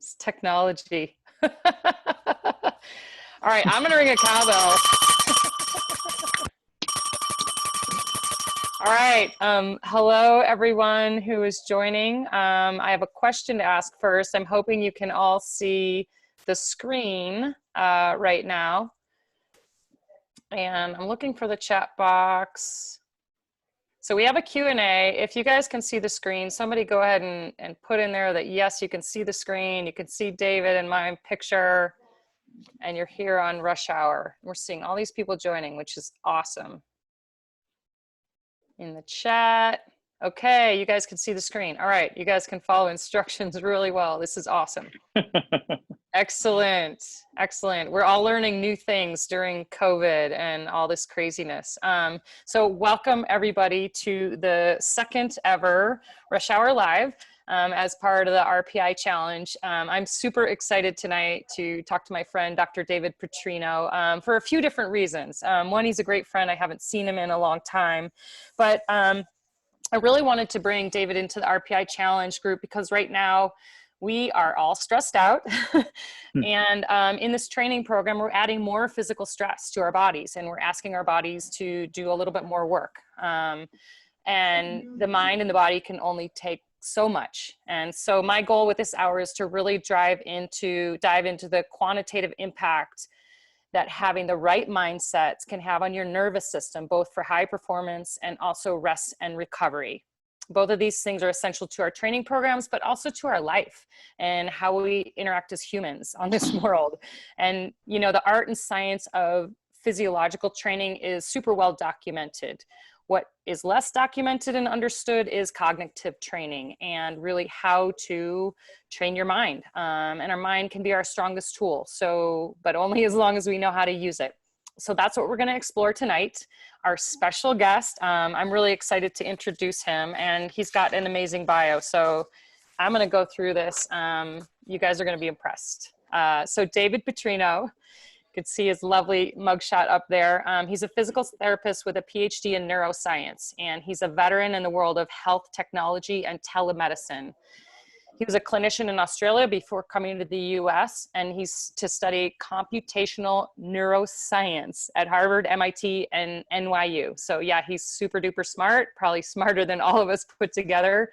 It's technology. All right, I'm gonna ring a cowbell. All right, hello everyone who is joining. I have a question to ask first. I'm hoping you can all see the screen right now. And I'm looking for the chat box. So we have a Q&A. If you guys can see the screen, somebody go ahead and put in there that yes, you can see the screen. You can see David and my picture, and you're here on Rush Hour. We're seeing all these people joining, which is awesome. In the chat. Okay, you guys can see the screen. All right, you guys can follow instructions really well. This is awesome. Excellent, excellent. We're all learning new things during COVID and all this craziness. So welcome everybody to the second ever Rush Hour Live as part of the RPI Challenge. I'm super excited tonight to talk to my friend, Dr. David Purtino, for a few different reasons. One, he's a great friend. I haven't seen him in a long time, but I really wanted to bring David into the RPI Challenge group because right now we are all stressed out. And in this training program, we're adding more physical stress to our bodies, and we're asking our bodies to do a little bit more work. And the mind and the body can only take so much. And so my goal with this hour is to really dive into the quantitative impact that having the right mindsets can have on your nervous system, both for high performance and also rest and recovery. Both of these things are essential to our training programs, but also to our life and how we interact as humans on this world. And, you know, the art and science of physiological training is super well documented. What is less documented and understood is cognitive training and really how to train your mind. And our mind can be our strongest tool, but only as long as we know how to use it. So that's what we're going to explore tonight. Our special guest, I'm really excited to introduce him, and he's got an amazing bio. So I'm going to go through this. You guys are going to be impressed. So David Purtino. You could see his lovely mugshot up there. He's a physical therapist with a PhD in neuroscience, and he's a veteran in the world of health technology and telemedicine. He was a clinician in Australia before coming to the US, and he's to study computational neuroscience at Harvard, MIT, and NYU. So yeah, he's super duper smart, probably smarter than all of us put together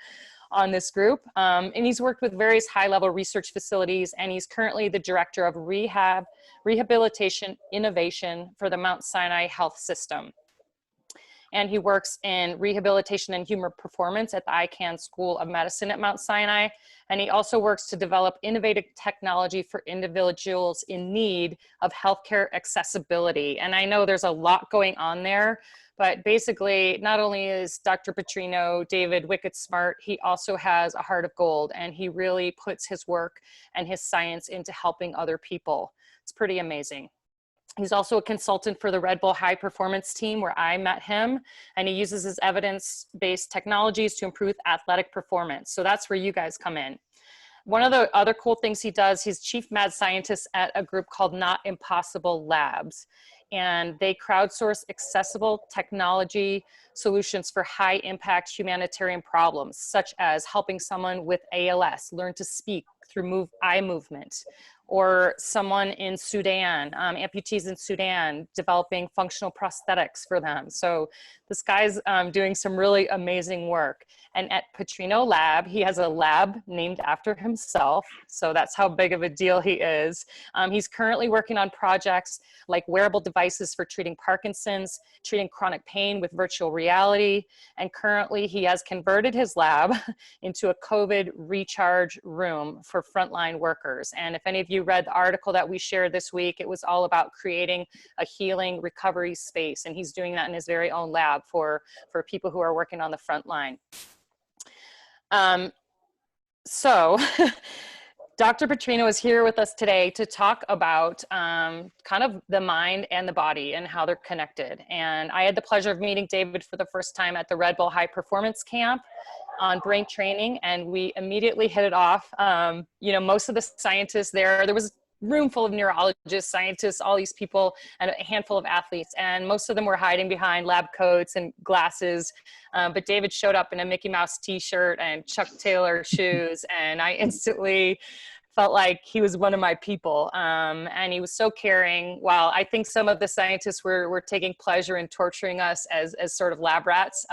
on this group. And he's worked with various high-level research facilities, and he's currently the director of rehabilitation innovation for the Mount Sinai Health System. And he works in rehabilitation and human performance at the ICANN School of Medicine at Mount Sinai. And he also works to develop innovative technology for individuals in need of healthcare accessibility. And I know there's a lot going on there, but basically not only is Dr. Purtino, David, wicked smart, he also has a heart of gold, and he really puts his work and his science into helping other people. It's pretty amazing. He's also a consultant for the Red Bull High Performance team where I met him, and he uses his evidence-based technologies to improve athletic performance. So that's where you guys come in. One of the other cool things he does, he's chief mad scientist at a group called Not Impossible Labs, and they crowdsource accessible technology solutions for high impact humanitarian problems, such as helping someone with ALS learn to speak through eye movement, or someone in Sudan, amputees in Sudan, developing functional prosthetics for them. So this guy's doing some really amazing work. And at Purtino Lab, he has a lab named after himself. So that's how big of a deal he is. He's currently working on projects like wearable devices for treating Parkinson's, treating chronic pain with virtual reality. And currently he has converted his lab into a COVID recharge room for frontline workers. And if any of you read the article that we shared this week, it was all about creating a healing recovery space. And he's doing that in his very own lab for people who are working on the front line. So Dr. Purtino is here with us today to talk about kind of the mind and the body and how they're connected. And I had the pleasure of meeting David for the first time at the Red Bull High Performance Camp on brain training, and we immediately hit it off. You know, most of the scientists there was room full of neurologists, scientists, all these people, and a handful of athletes. And most of them were hiding behind lab coats and glasses. But David showed up in a Mickey Mouse t-shirt and Chuck Taylor shoes. And I instantly felt like he was one of my people. And he was so caring. While I think some of the scientists were taking pleasure in torturing us as sort of lab rats,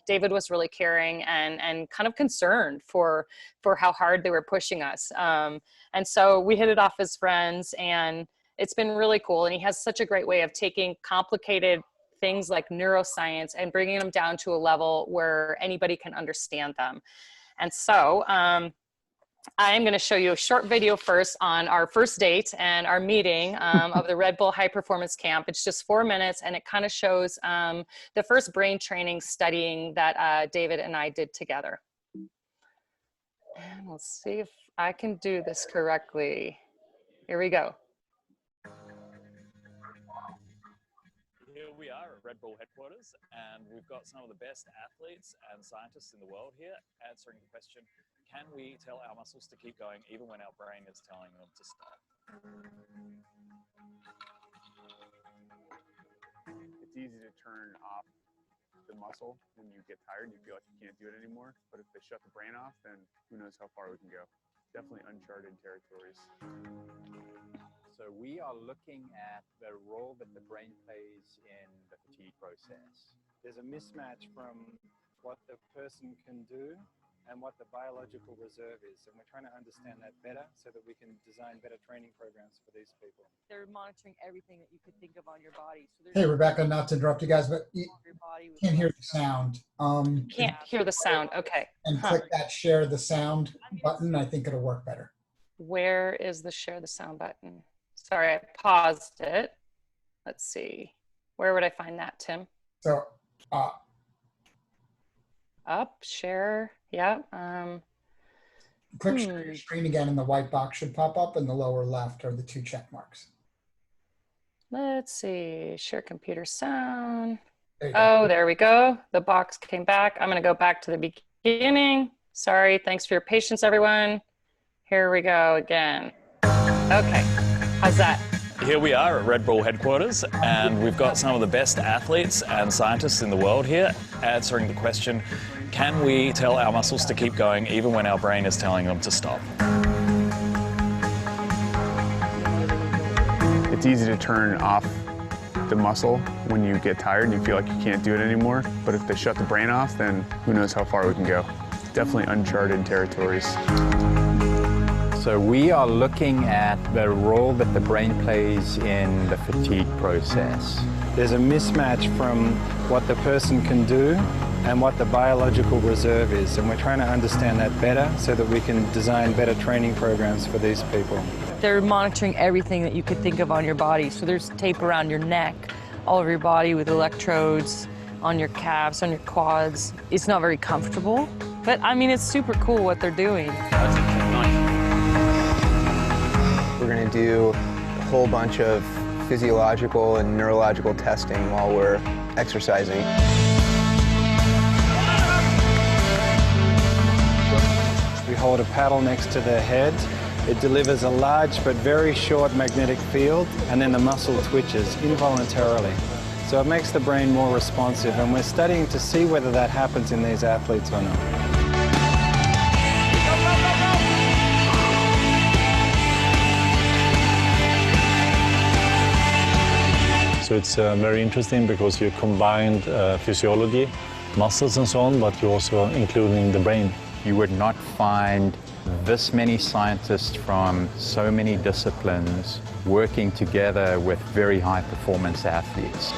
David was really caring and kind of concerned for how hard they were pushing us. And so we hit it off as friends, and it's been really cool. And he has such a great way of taking complicated things like neuroscience and bringing them down to a level where anybody can understand them. And so I'm going to show you a short video first on our first date and our meeting of the Red Bull High Performance Camp. It's just 4 minutes, and it kind of shows the first brain training studying that David and I did together. And let's see if I can do this correctly. Here we go. Here we are at Red Bull headquarters, and we've got some of the best athletes and scientists in the world here answering the question, can we tell our muscles to keep going even when our brain is telling them to stop? It's easy to turn off the muscle when you get tired and you feel like you can't do it anymore, but if they shut the brain off, then who knows how far we can go. Definitely uncharted territories. So we are looking at the role that the brain plays in the fatigue process. There's a mismatch from what the person can do and what the biological reserve is. And we're trying to understand that better so that we can design better training programs for these people. They're monitoring everything that you could think of on your body. So hey, Rebecca, not to interrupt you guys, but you can't hear the sound. Can't hear the sound. Okay. And click that share the sound button. I think it'll work better. Where is the share the sound button? Sorry, I paused it. Let's see. Where would I find that, Tim? So, up, share, yeah. Click share your screen again, and the white box should pop up. In the lower left are the 2 check marks. Let's see, share computer sound. There there we go. The box came back. I'm gonna go back to the beginning. Sorry, thanks for your patience, everyone. Here we go again. Okay. How's that? Here we are at Red Bull headquarters, and we've got some of the best athletes and scientists in the world here answering the question, can we tell our muscles to keep going even when our brain is telling them to stop? It's easy to turn off the muscle when you get tired and you feel like you can't do it anymore, but if they shut the brain off, then who knows how far we can go. Definitely uncharted territories. So we are looking at the role that the brain plays in the fatigue process. There's a mismatch from what the person can do and what the biological reserve is, and we're trying to understand that better so that we can design better training programs for these people. They're monitoring everything that you could think of on your body. So there's tape around your neck, all over your body with electrodes, on your calves, on your quads. It's not very comfortable, but I mean, it's super cool what they're doing. We're going to do a whole bunch of physiological and neurological testing while we're exercising. We hold a paddle next to the head. It delivers a large but very short magnetic field, and then the muscle twitches involuntarily. So it makes the brain more responsive, and we're studying to see whether that happens in these athletes or not. So it's very interesting because you combined physiology, muscles and so on, but you're also including the brain. You would not find this many scientists from so many disciplines working together with very high performance athletes.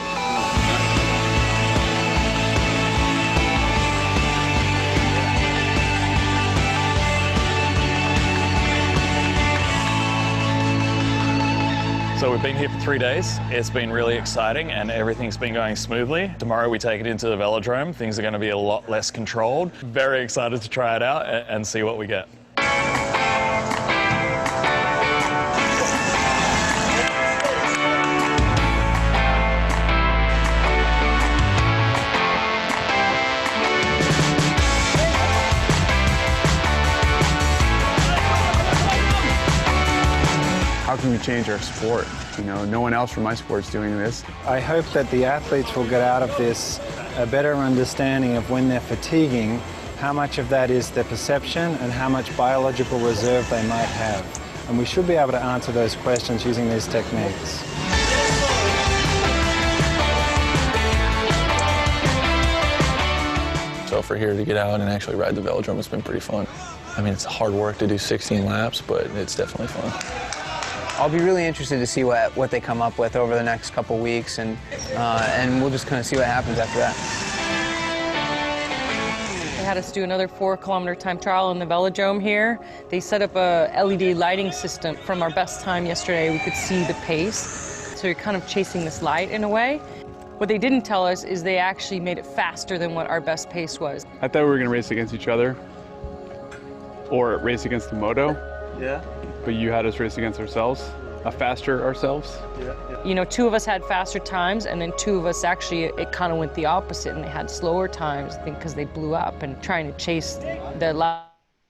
So we've been here for 3 days. It's been really exciting and everything's been going smoothly. Tomorrow we take it into the velodrome. Things are going to be a lot less controlled. Very excited to try it out and see what we get. How can we change our sport? You know, no one else from my sport's doing this. I hope that the athletes will get out of this a better understanding of when they're fatiguing, how much of that is their perception and how much biological reserve they might have. And we should be able to answer those questions using these techniques. So for here to get out and actually ride the velodrome, it's been pretty fun. I mean, it's hard work to do 16 laps, but it's definitely fun. I'll be really interested to see what they come up with over the next couple weeks, and we'll just kind of see what happens after that. They had us do another 4-kilometer time trial in the velodrome here. They set up a LED lighting system. From our best time yesterday, we could see the pace. So you're kind of chasing this light in a way. What they didn't tell us is they actually made it faster than what our best pace was. I thought we were going to race against each other or race against the moto. Yeah. But you had us race against ourselves, faster ourselves. Yeah. You know, 2 of us had faster times, and then 2 of us actually, it kind of went the opposite, and they had slower times, I think, because they blew up and trying to chase the light,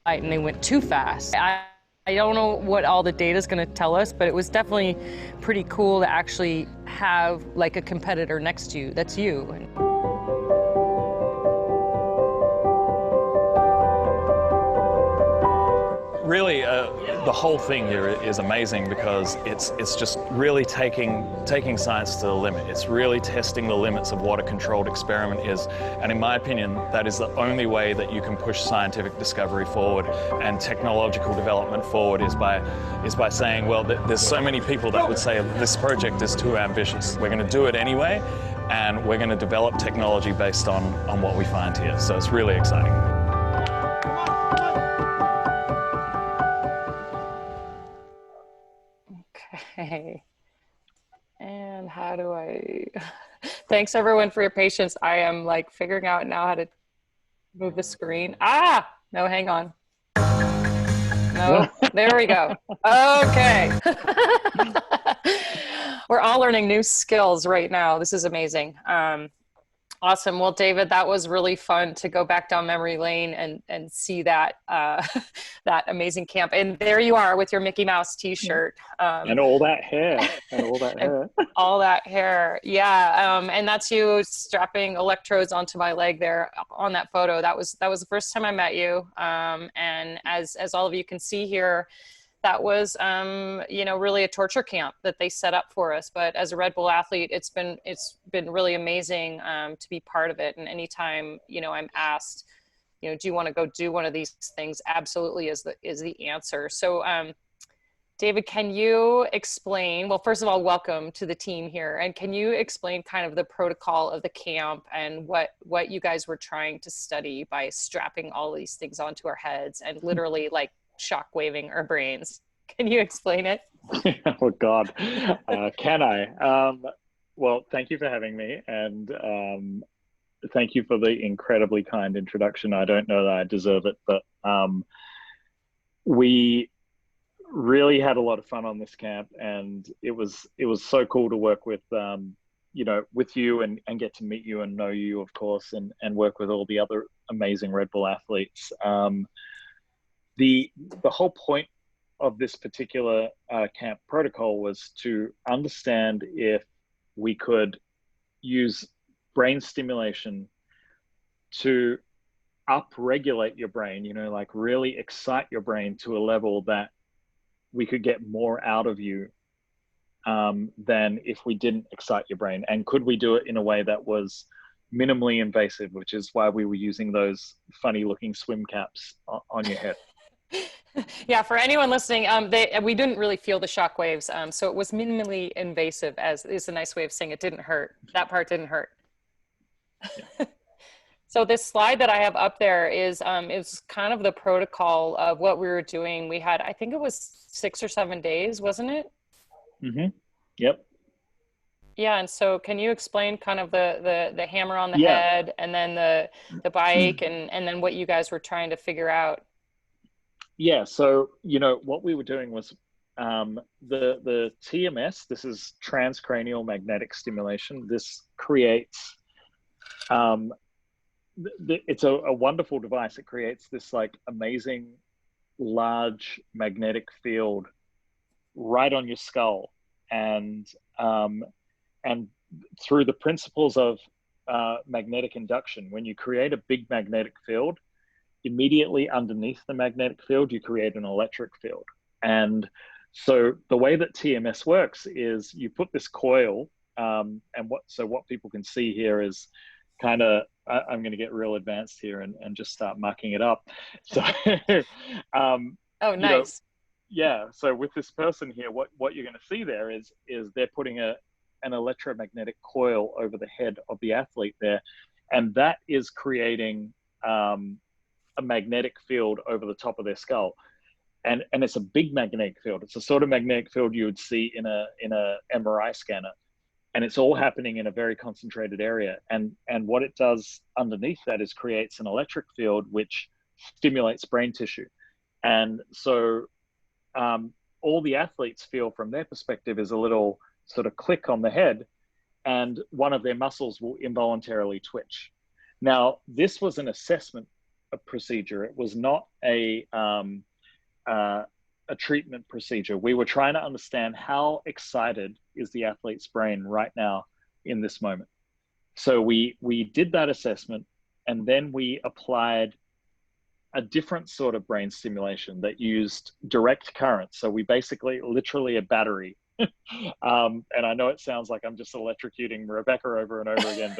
and they went too fast. I don't know what all the data is going to tell us, but it was definitely pretty cool to actually have like a competitor next to you. That's you. Really, the whole thing here is amazing because it's just really taking science to the limit. It's really testing the limits of what a controlled experiment is. And in my opinion, that is the only way that you can push scientific discovery forward and technological development forward is by saying, well, there's so many people that would say this project is too ambitious. We're going to do it anyway, and we're going to develop technology based on what we find here. So it's really exciting. Okay. And how do I... Thanks everyone for your patience. I am like figuring out now how to move the screen. Ah, no, hang on. No, there we go. Okay. We're all learning new skills right now. This is amazing. Awesome. Well, David, that was really fun to go back down memory lane and see that that amazing camp. And there you are with your Mickey Mouse T-shirt. And all that hair. And all that hair. All that hair. Yeah. And that's you strapping electrodes onto my leg there on that photo. That was the first time I met you. And as all of you can see here, that was, you know, really a torture camp that they set up for us. But as a Red Bull athlete, it's been really amazing to be part of it. And anytime, you know, I'm asked, you know, do you want to go do one of these things? Absolutely is the answer. So, David, can you explain? Well, first of all, welcome to the team here. And can you explain kind of the protocol of the camp and what you guys were trying to study by strapping all these things onto our heads and literally like shock waving our brains? Can you explain it? Oh God, can I? Well, thank you for having me, and thank you for the incredibly kind introduction. I don't know that I deserve it, but we really had a lot of fun on this camp, and it was so cool to work with you know, with you and get to meet you and know you, of course, and work with all the other amazing Red Bull athletes. The whole point of this particular camp protocol was to understand if we could use brain stimulation to upregulate your brain, you know, like really excite your brain to a level that we could get more out of you than if we didn't excite your brain. And could we do it in a way that was minimally invasive, which is why we were using those funny looking swim caps on your head. Yeah, for anyone listening, we didn't really feel the shock waves, so it was minimally invasive, as is a nice way of saying it didn't hurt. That part didn't hurt. Yeah. So this slide that I have up there is kind of the protocol of what we were doing. We had, I think it was 6 or 7 days, wasn't it? Mm-hmm. Yep. Yeah, and so can you explain kind of the hammer on the head and then the bike and then what you guys were trying to figure out? Yeah, so, you know, what we were doing was the TMS, this is transcranial magnetic stimulation. This creates, it's a wonderful device. It creates this like amazing large magnetic field right on your skull. And through the principles of magnetic induction, when you create a big magnetic field, immediately underneath the magnetic field, you create an electric field. And so the way that TMS works is you put this coil, and what people can see here is kind of, I'm going to get real advanced here and just start mucking it up. So, oh, nice. Yeah. So with this person here, what you're going to see there is they're putting an electromagnetic coil over the head of the athlete there, and that is creating a magnetic field over the top of their skull. And it's a big magnetic field. It's the sort of magnetic field you would see in a MRI scanner. And it's all happening in a very concentrated area. And what it does underneath that is creates an electric field which stimulates brain tissue. And so all the athletes feel from their perspective is a little sort of click on the head, and one of their muscles will involuntarily twitch. Now, this was an assessment procedure. It was not a treatment procedure. We were trying to understand how excited is the athlete's brain right now in this moment. So we did that assessment, and then we applied a different sort of brain stimulation that used direct current. So we basically literally a battery. And I know it sounds like I'm just electrocuting Rebecca over and over again,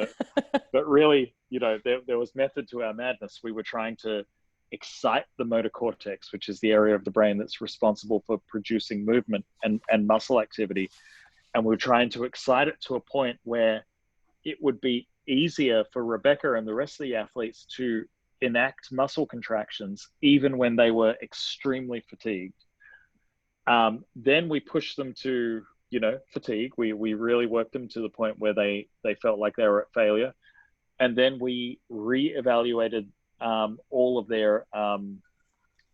but really, there was method to our madness. We were trying to excite the motor cortex, which is the area of the brain that's responsible for producing movement and muscle activity. And we're trying to excite it to a point where it would be easier for Rebecca and the rest of the athletes to enact muscle contractions, even when they were extremely fatigued. Then we pushed them to, fatigue. We really worked them to the point where they felt like they were at failure. And then we re-evaluated all of their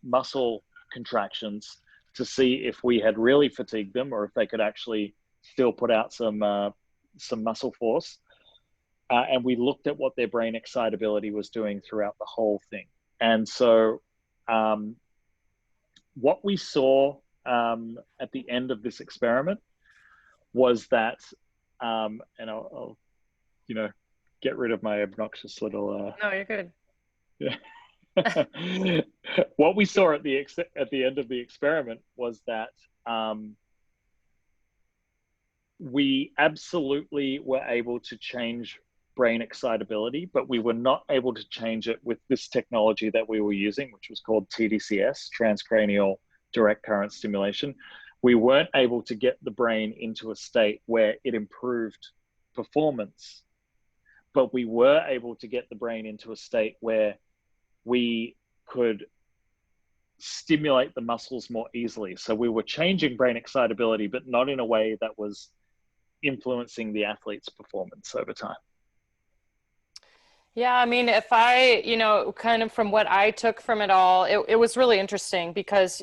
muscle contractions to see if we had really fatigued them or if they could actually still put out some muscle force. And we looked at what their brain excitability was doing throughout the whole thing. And so what we saw at the end of this experiment was that, and I'll get rid of my obnoxious little... No, you're good. Yeah. What we saw at the end of the experiment was that we absolutely were able to change brain excitability, but we were not able to change it with this technology that we were using, which was called TDCS, transcranial direct current stimulation. We weren't able to get the brain into a state where it improved performance, but we were able to get the brain into a state where we could stimulate the muscles more easily. So we were changing brain excitability, but not in a way that was influencing the athlete's performance over time. Yeah, I mean, if I, kind of from what I took from it all, it was really interesting because,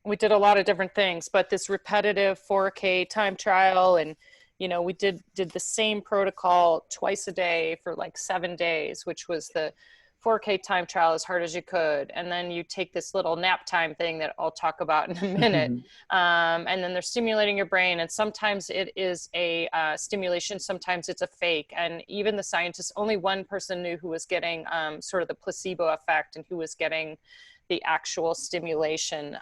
we did a lot of different things, but this repetitive 4K time trial and, we did the same protocol twice a day for like 7 days, which was the 4K time trial as hard as you could. And then you take this little nap time thing that I'll talk about in a minute. And then they're stimulating your brain. And sometimes it is a stimulation, sometimes it's a fake. And even the scientists, only one person knew who was getting sort of the placebo effect and who was getting the actual stimulation.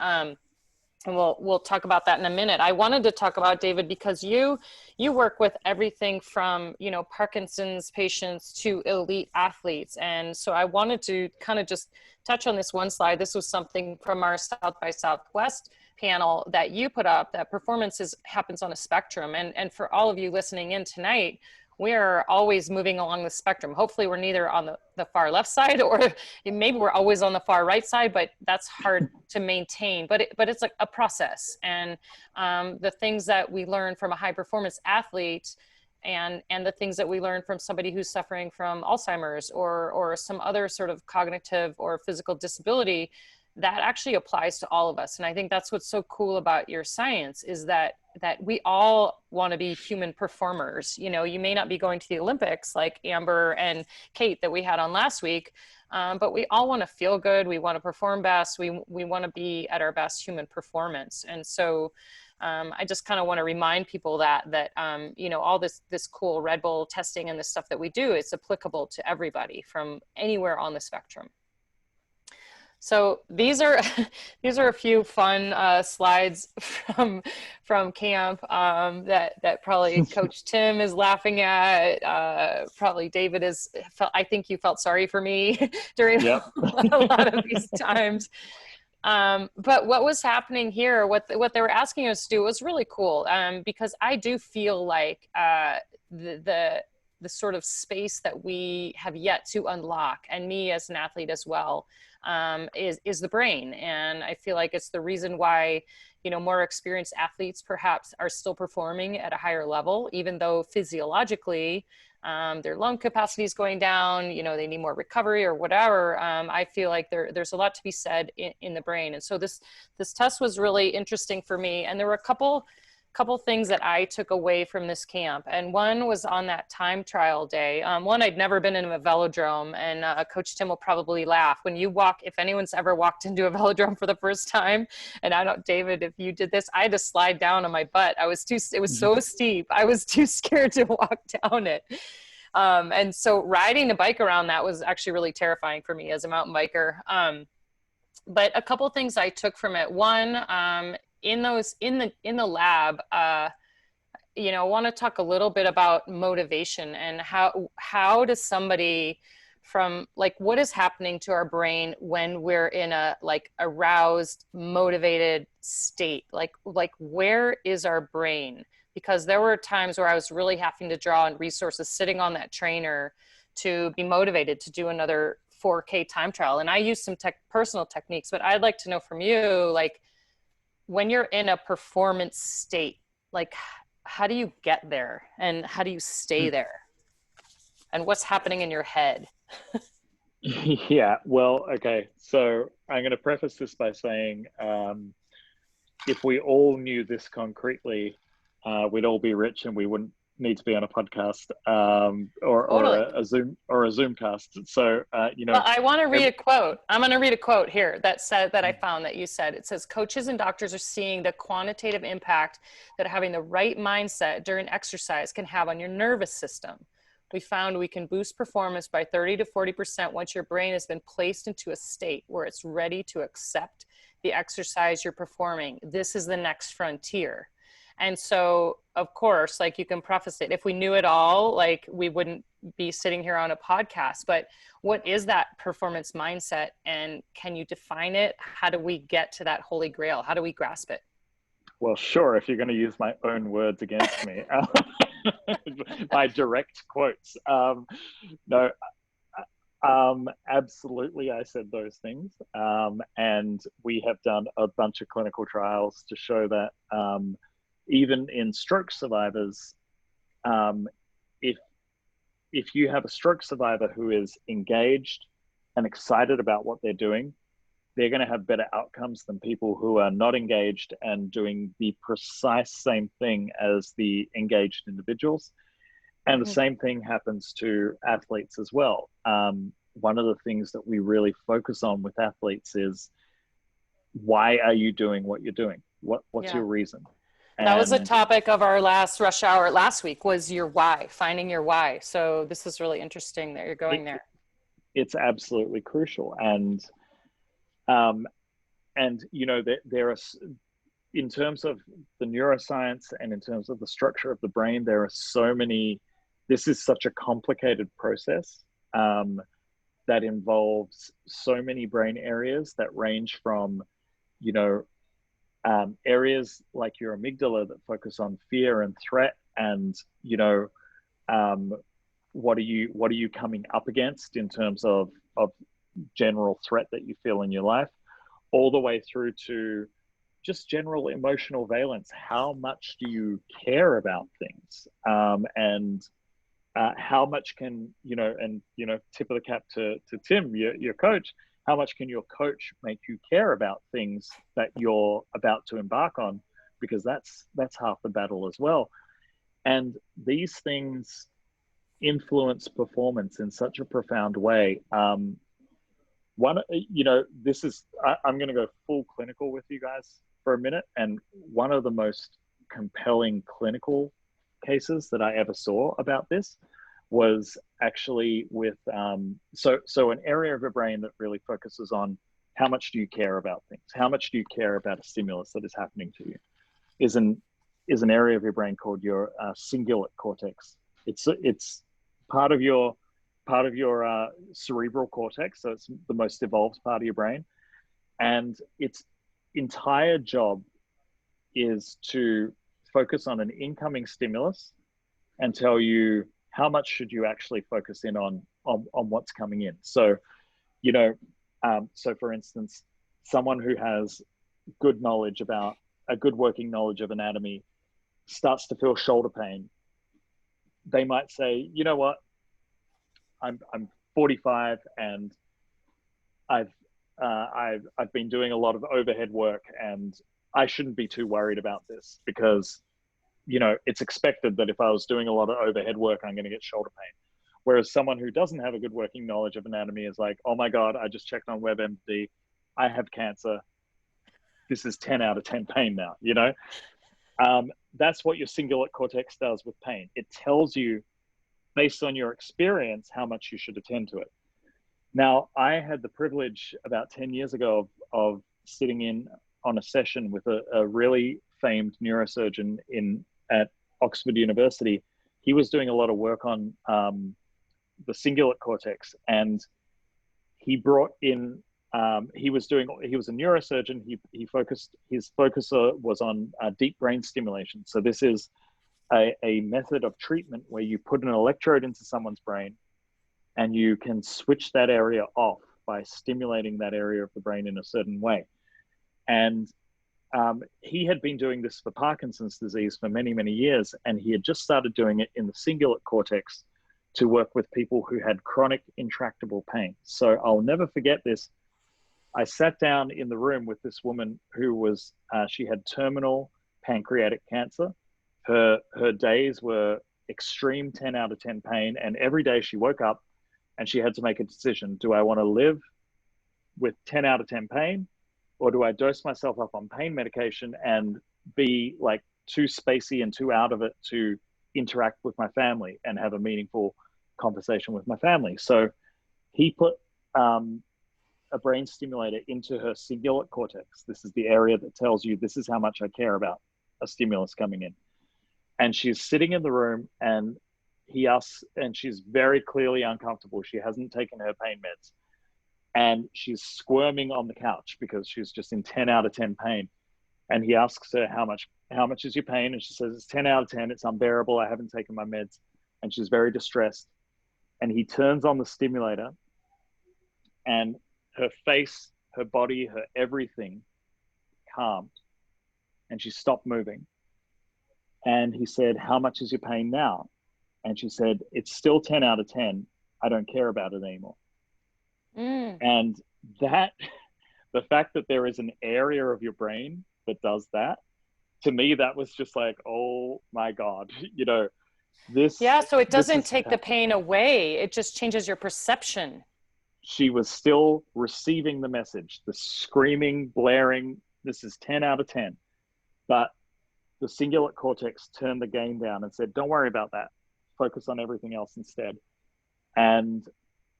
And we'll talk about that in a minute. I wanted to talk about, David, because you work with everything from, Parkinson's patients to elite athletes. And so I wanted to kind of just touch on this one slide. This was something from our South by Southwest panel that you put up, that performance happens on a spectrum. And for all of you listening in tonight, we are always moving along the spectrum. Hopefully we're neither on the far left side or maybe we're always on the far right side, but that's hard to maintain. But it's like a process. And the things that we learn from a high performance athlete and the things that we learn from somebody who's suffering from Alzheimer's or some other sort of cognitive or physical disability, that actually applies to all of us. And I think that's what's so cool about your science is that we all want to be human performers. You may not be going to the Olympics like Amber and Kate that we had on last week, but we all want to feel good. We want to perform best. We want to be at our best human performance. And so I just kind of want to remind people that all this cool Red Bull testing and the stuff that we do, it's applicable to everybody from anywhere on the spectrum. So these are these are a few fun slides from camp that probably Coach Tim is laughing at. Probably David is. I think you felt sorry for me during Yep. a lot of these times. But what was happening here, what they were asking us to do was really cool, because I do feel like the sort of space that we have yet to unlock, and me as an athlete as well, is the brain. And I feel like it's the reason why, you know, more experienced athletes perhaps are still performing at a higher level, even though physiologically their lung capacity is going down, you know, they need more recovery or whatever. I feel like there's a lot to be said in the brain. And so this test was really interesting for me. And there were a couple things that I took away from this camp. And one was on that time trial day. One, I'd never been in a velodrome, and Coach Tim will probably laugh. When you walk, if anyone's ever walked into a velodrome for the first time, and I don't, David, if you did this, I had to slide down on my butt. It was so steep. I was too scared to walk down it. And so riding a bike around that was actually really terrifying for me as a mountain biker. But a couple things I took from it. One, in the lab, you know, I want to talk a little bit about motivation and how does somebody from, like, what is happening to our brain when we're in a like aroused, motivated state? Like where is our brain? Because there were times where I was really having to draw on resources sitting on that trainer to be motivated to do another 4K time trial. And I used some personal techniques, but I'd like to know from you, like, when you're in a performance state, like, how do you get there and how do you stay there? And what's happening in your head? Yeah, well, okay. So I'm going to preface this by saying, if we all knew this concretely, we'd all be rich and we wouldn't need to be on a podcast or a Zoomcast. So you know, well, I want to read a quote. I'm going to read a quote here that I found that you said. It says, coaches and doctors are seeing the quantitative impact that having the right mindset during exercise can have on your nervous system. We found we can boost performance by 30 to 40% once your brain has been placed into a state where it's ready to accept the exercise you're performing. This is the next frontier. And so, of course, like, you can preface it, if we knew it all, like, we wouldn't be sitting here on a podcast. But what is that performance mindset, and can you define it? How do we get to that holy grail? How do we grasp it? Well, sure, if you're going to use my own words against me, my direct quotes. No, absolutely, I said those things. And we have done a bunch of clinical trials to show that even in stroke survivors, if you have a stroke survivor who is engaged and excited about what they're doing, they're going to have better outcomes than people who are not engaged and doing the precise same thing as the engaged individuals. And the same thing happens to athletes as well. One of the things that we really focus on with athletes is, why are you doing what you're doing? What's your reason? That was a topic of our last Rush Hour last week, was your why, finding your why. So this is really interesting that you're going there. It's absolutely crucial. And you know, there are, in terms of the neuroscience and in terms of the structure of the brain, there are so many, this is such a complicated process that involves so many brain areas that range from, you know, areas like your amygdala that focus on fear and threat, and, you know, what are you coming up against in terms of general threat that you feel in your life, all the way through to just general emotional valence. How much do you care about things? And how much can, you know, and, you know, tip of the cap to Tim, your coach, how much can your coach make you care about things that you're about to embark on? Because that's half the battle as well. And these things influence performance in such a profound way. One, you know, this is, I'm going to go full clinical with you guys for a minute. And one of the most compelling clinical cases that I ever saw about this was actually with, so an area of the brain that really focuses on how much do you care about things? How much do you care about a stimulus that is happening to you? Is an area of your brain called your cingulate cortex. It's part of your cerebral cortex, so it's the most evolved part of your brain, and its entire job is to focus on an incoming stimulus and tell you how much should you actually focus in on what's coming in. So, so for instance, someone who has good working knowledge of anatomy starts to feel shoulder pain. They might say, you know what, I'm 45 and I've been doing a lot of overhead work and I shouldn't be too worried about this because, it's expected that if I was doing a lot of overhead work, I'm going to get shoulder pain. Whereas someone who doesn't have a good working knowledge of anatomy is like, oh my God, I just checked on WebMD. I have cancer. This is 10 out of 10 pain now, That's what your cingulate cortex does with pain. It tells you, based on your experience, how much you should attend to it. Now, I had the privilege about 10 years ago of sitting in on a session with a really famed neurosurgeon at Oxford University. He was doing a lot of work on the cingulate cortex, and he brought in, he was a neurosurgeon. His focus was on deep brain stimulation. So this is a method of treatment where you put an electrode into someone's brain and you can switch that area off by stimulating that area of the brain in a certain way. And he had been doing this for Parkinson's disease for many, many years, and he had just started doing it in the cingulate cortex to work with people who had chronic intractable pain. So I'll never forget this. I sat down in the room with this woman who was, she had terminal pancreatic cancer. Her days were extreme 10 out of 10 pain, and every day she woke up and she had to make a decision. Do I want to live with 10 out of 10 pain, or do I dose myself up on pain medication and be like too spacey and too out of it to interact with my family and have a meaningful conversation with my family? So he put a brain stimulator into her cingulate cortex. This is the area that tells you this is how much I care about a stimulus coming in. And she's sitting in the room and he asks, and she's very clearly uncomfortable. She hasn't taken her pain meds. And she's squirming on the couch because she's just in 10 out of 10 pain. And he asks her, how much is your pain? And she says, it's 10 out of 10. It's unbearable. I haven't taken my meds. And she's very distressed. And he turns on the stimulator, and her face, her body, her everything calmed. And she stopped moving. And he said, how much is your pain now? And she said, it's still 10 out of 10. I don't care about it anymore. And that, the fact that there is an area of your brain that does that, to me, that was just like, oh my God, this. Yeah, so it doesn't take the pain away. It just changes your perception. She was still receiving the message, the screaming, blaring, this is 10 out of 10. But the cingulate cortex turned the game down and said, don't worry about that. Focus on everything else instead. And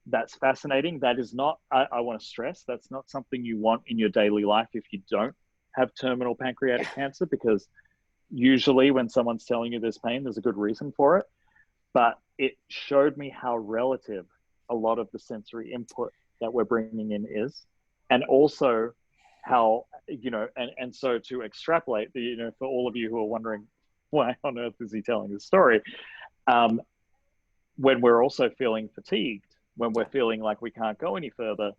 that's fascinating. That is not, I want to stress, that's not something you want in your daily life if you don't have terminal pancreatic cancer, because usually when someone's telling you there's pain, there's a good reason for it. But it showed me how relative a lot of the sensory input that we're bringing in is. And also how, and so to extrapolate, for all of you who are wondering, why on earth is he telling this story? When we're also feeling fatigued, when we're feeling like we can't go any further,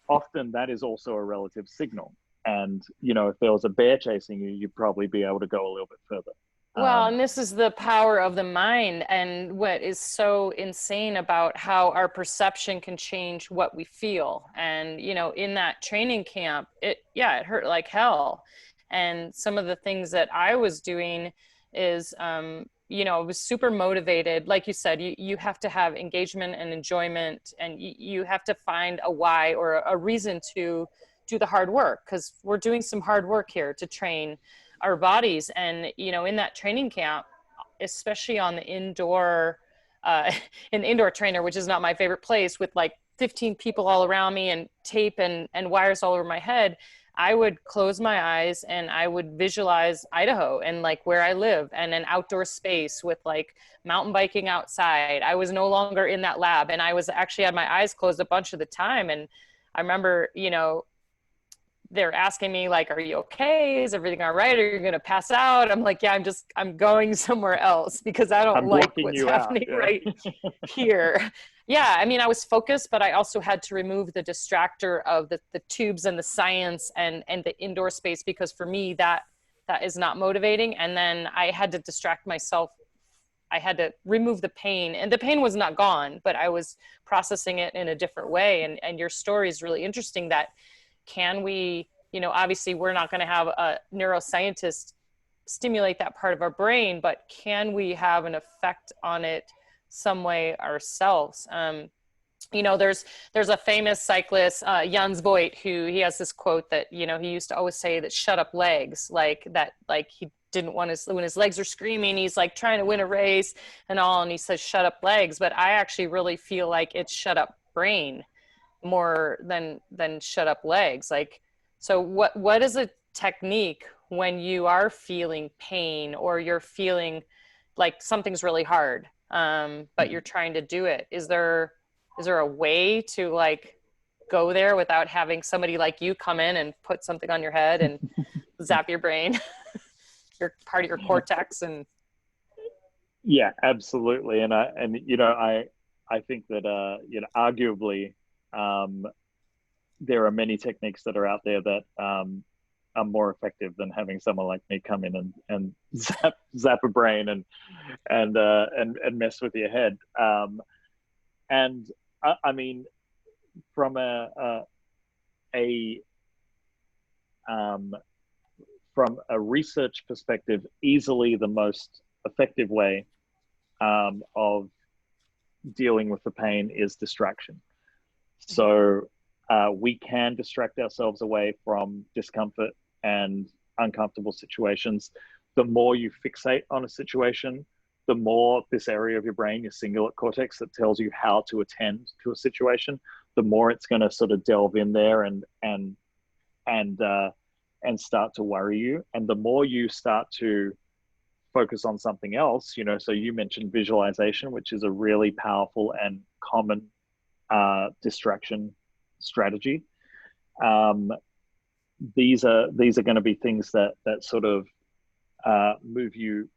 often that is also a relative signal. And, if there was a bear chasing you, you'd probably be able to go a little bit further. Well, and this is the power of the mind, and what is so insane about how our perception can change what we feel. And, in that training camp, it hurt like hell. And some of the things that I was doing is, I was super motivated. Like you said, you have to have engagement and enjoyment, and you have to find a why or a reason to do the hard work, because we're doing some hard work here to train our bodies. And, in that training camp, especially on the indoor trainer, which is not my favorite place, with like 15 people all around me and tape and wires all over my head, I would close my eyes and I would visualize Idaho and like where I live and an outdoor space with like mountain biking outside. I was no longer in that lab, and I was actually had my eyes closed a bunch of the time. And I remember, you know, they're asking me like, are you okay? Is everything all right? Are you going to pass out? I'm like, yeah, I'm going somewhere else because I don't I'm like blocking what's you out. happening Yeah. right here. Yeah. I mean, I was focused, but I also had to remove the distractor of the tubes and the science and the indoor space, because for me, that is not motivating. And then I had to distract myself. I had to remove the pain, and the pain was not gone, but I was processing it in a different way. And your story is really interesting that, can we, you know, obviously we're not going to have a neuroscientist stimulate that part of our brain, but can we have an effect on it some way ourselves? You know, there's a famous cyclist, Jens Voigt, who he has this quote that, you know, he used to always say that shut up legs, like that, like he didn't want his, when his legs are screaming, he's like trying to win a race and all, and he says, shut up legs. But I actually really feel like it's shut up brain more than shut up legs. Like, so what is a technique when you are feeling pain or you're feeling like something's really hard, but you're trying to do it? Is there a way to like go there without having somebody like you come in and put something on your head and zap your brain, your part of your cortex? And yeah, absolutely. And you know, I think that you know, arguably, there are many techniques that are out there that are more effective than having someone like me come in and zap a brain and mess with your head. And I mean, from from a research perspective, easily the most effective way of dealing with the pain is distraction. So we can distract ourselves away from discomfort and uncomfortable situations. The more you fixate on a situation, the more this area of your brain, your cingulate cortex, that tells you how to attend to a situation, the more it's going to sort of delve in there and start to worry you. And the more you start to focus on something else, you know, so you mentioned visualization, which is a really powerful and common distraction strategy. These are going to be things that sort of move you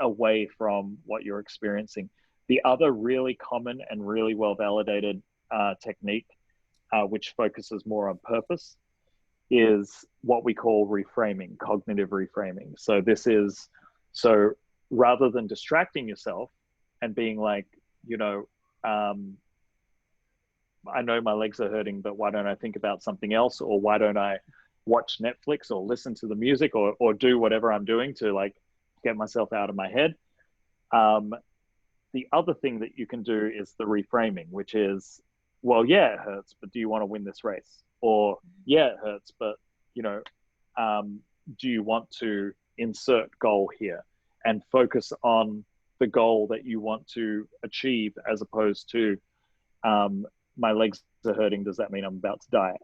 away from what you're experiencing. The other really common and really well validated technique, which focuses more on purpose, is what we call reframing, cognitive reframing. So so rather than distracting yourself and being like, you know, I know my legs are hurting, but why don't I think about something else? Or why don't I watch Netflix or listen to the music or do whatever I'm doing to like get myself out of my head? The other thing that you can do is the reframing, which is, well, yeah, it hurts, but do you want to win this race? Or, yeah, it hurts, but, you know, do you want to insert goal here and focus on the goal that you want to achieve, as opposed to, my legs are hurting, does that mean I'm about to die?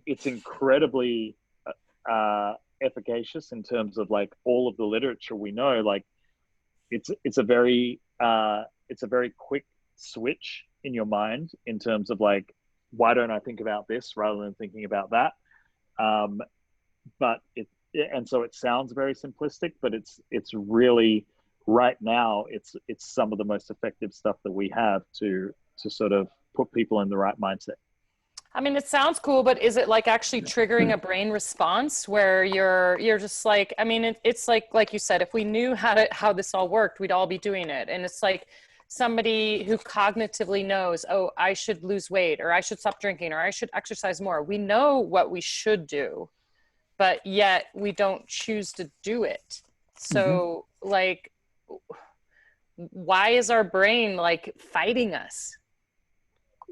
It's incredibly efficacious in terms of like all of the literature we know. Like it's a very quick switch in your mind in terms of like, why don't I think about this rather than thinking about that? And so it sounds very simplistic, but it's really, right now, it's some of the most effective stuff that we have to sort of put people in the right mindset. I mean, it sounds cool, but is it like actually triggering a brain response where you're just like, I mean, it's like you said, if we knew how this all worked, we'd all be doing it. And it's like somebody who cognitively knows, oh, I should lose weight, or I should stop drinking, or I should exercise more. We know what we should do, but yet we don't choose to do it. So like, why is our brain like fighting us?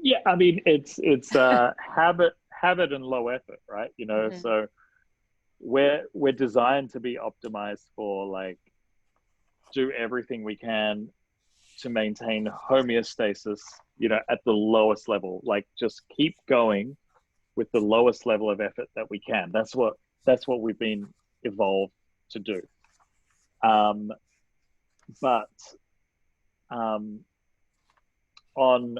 Yeah, I mean, it's habit and low effort, right? You know, so we're designed to be optimized for like, do everything we can to maintain homeostasis you know, at the lowest level. Like, just keep going with the lowest level of effort that we can. That's what we've been evolved to do. But on,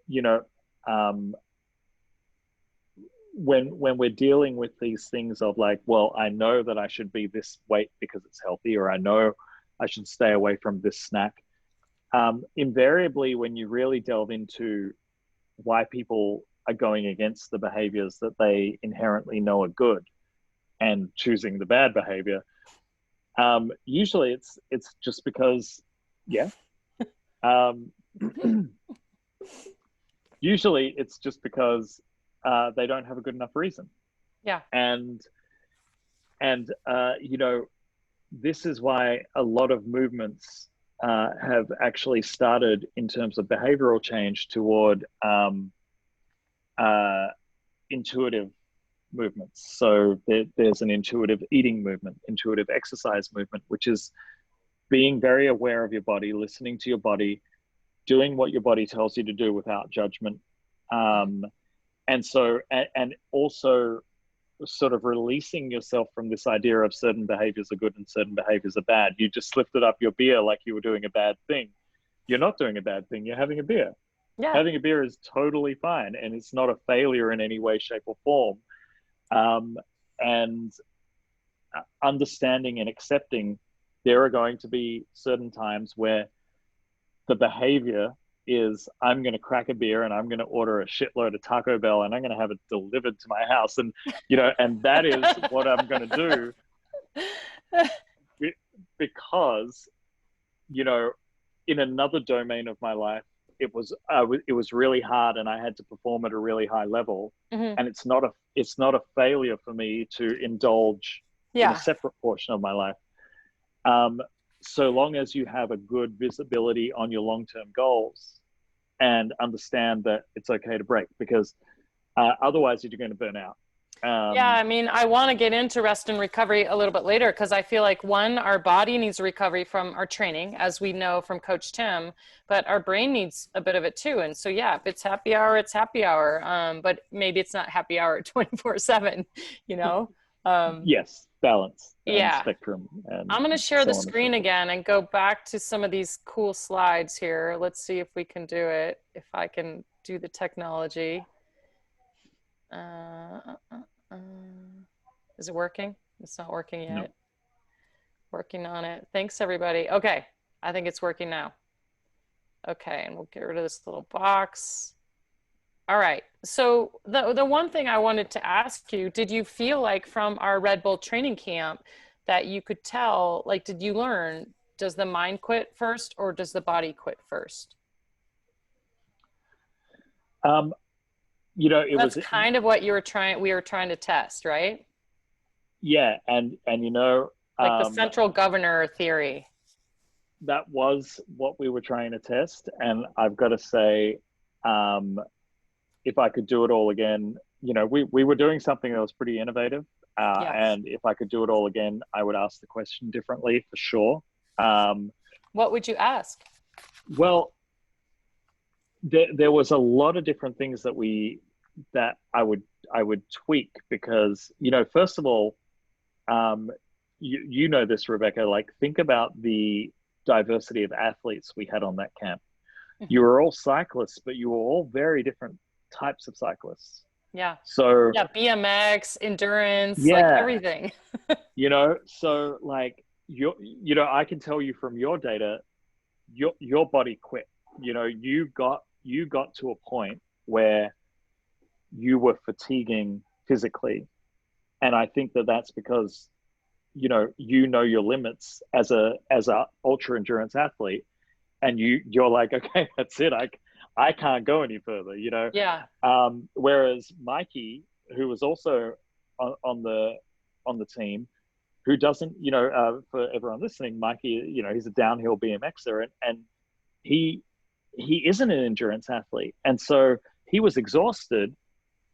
you know, when we're dealing with these things of like, well, I know that I should be this weight because it's healthy, or I know I should stay away from this snack. Invariably, when you really delve into why people are going against the behaviors that they inherently know are good and choosing the bad behavior, usually it's just because, usually it's just because they don't have a good enough reason. Yeah. And you know, this is why a lot of movements have actually started in terms of behavioral change toward intuitive movements. So there's an intuitive eating movement, intuitive exercise movement, which is being very aware of your body, listening to your body, doing what your body tells you to do without judgment. And so, and also sort of releasing yourself from this idea of certain behaviors are good and certain behaviors are bad. You just lifted up your beer like you were doing a bad thing. You're not doing a bad thing. You're having a beer. Yeah. Having a beer is totally fine, and it's not a failure in any way, shape, or form. And understanding and accepting there are going to be certain times where the behavior is, I'm going to crack a beer and I'm going to order a shitload of Taco Bell and I'm going to have it delivered to my house. And, you know, and that is what I'm going to do because, you know, in another domain of my life, it was really hard and I had to perform at a really high level. And it's not a failure for me to indulge in a separate portion of my life. So long as you have a good visibility on your long-term goals and understand that it's okay to break, because otherwise you're going to burn out. Yeah, I mean, I want to get into rest and recovery a little bit later because I feel like, one, our body needs recovery from our training, as we know from Coach Tim, but our brain needs a bit of it too. And so, yeah, if it's happy hour, it's happy hour. But maybe it's not happy hour 24/7, you know? Yes, balance and yeah. spectrum. And I'm going to share so the on and so screen forth. again and go back to some of these cool slides here. Let's see if we can do it, if I can do the technology. Is it working? It's not working yet. No. Working on it. Thanks, everybody. Okay, I think it's working now. Okay, and we'll get rid of this little box. All right, so the one thing I wanted to ask you, did you feel like from our Red Bull training camp that you could tell, like, did you learn, does the mind quit first or does the body quit first? You know, That's kind of what we were trying to test, right? Yeah, and you know, like the central governor theory. That was what we were trying to test, and I've got to say, if I could do it all again, you know, we were doing something that was pretty innovative, and if I could do it all again, I would ask the question differently for sure. What would you ask? Well, there was a lot of different things that I would tweak because, you know, first of all, you know this, Rebecca, like, think about the diversity of athletes we had on that camp. You were all cyclists, but you were all very different types of cyclists. Yeah. So yeah, BMX, endurance, like everything. You know, so like you know, I can tell you from your data, your body quit. You know, you got to a point where you were fatiguing physically, and I think that's because you know your limits as a ultra endurance athlete, and you're like, okay, that's it. I can't go any further. You know. Yeah. Whereas Mikey, who was also on the team, who doesn't, you know, for everyone listening, Mikey, you know, he's a downhill BMXer, and he isn't an endurance athlete, and so he was exhausted.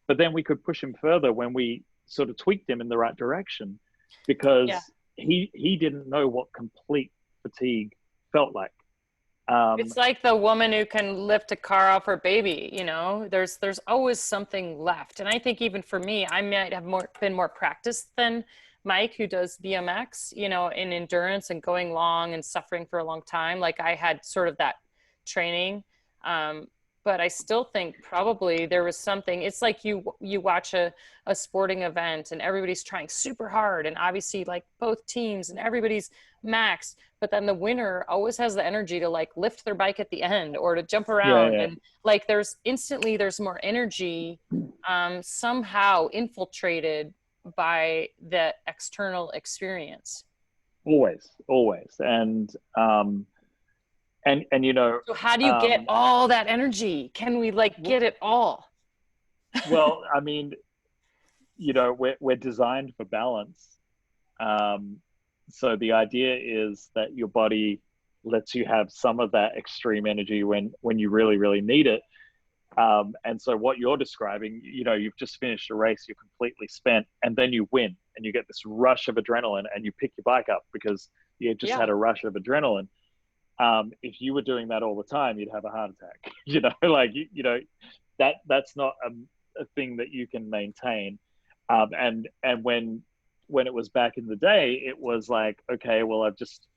But then we could push him further when we sort of tweaked him in the right direction, because he didn't know what complete fatigue felt like. It's like the woman who can lift a car off her baby, you know, there's always something left. And I think even for me, I might have been more practiced than Mike, who does BMX, you know, in endurance and going long and suffering for a long time. Like I had sort of that training. But I still think probably there was something. It's like you watch a sporting event and everybody's trying super hard, and obviously like both teams and everybody's maxed, but then the winner always has the energy to like lift their bike at the end or to jump around. And like there's more energy somehow infiltrated by the external experience. Always. And you know, so how do you get all that energy? Can we like get it all? Well, I mean, you know, we're designed for balance. So the idea is that your body lets you have some of that extreme energy when you really, really need it. And so what you're describing, you know, you've just finished a race, you're completely spent, and then you win and you get this rush of adrenaline and you pick your bike up because you just had a rush of adrenaline. If you were doing that all the time, you'd have a heart attack. You know, like you know, that's not a thing that you can maintain. And when it was back in the day, it was like, okay, well, I've just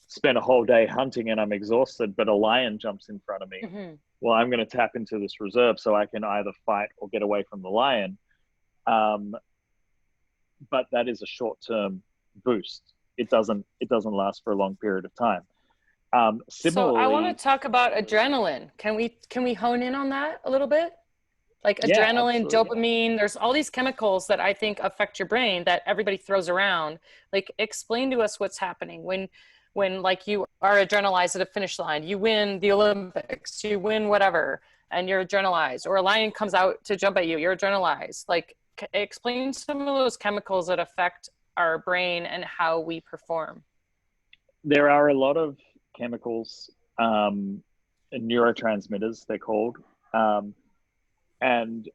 spent a whole day hunting and I'm exhausted, but a lion jumps in front of me. Mm-hmm. Well, I'm going to tap into this reserve so I can either fight or get away from the lion. But that is a short-term boost. It doesn't last for a long period of time. Similarly, so I want to talk about adrenaline. Can we hone in on that a little bit? Like adrenaline, dopamine, there's all these chemicals that I think affect your brain that everybody throws around. Like explain to us what's happening when like you are adrenalized at a finish line, you win the Olympics, you win whatever, and you're adrenalized, or a lion comes out to jump at you, you're adrenalized. Like explain some of those chemicals that affect our brain and how we perform. There are a lot of chemicals, neurotransmitters, they're called. And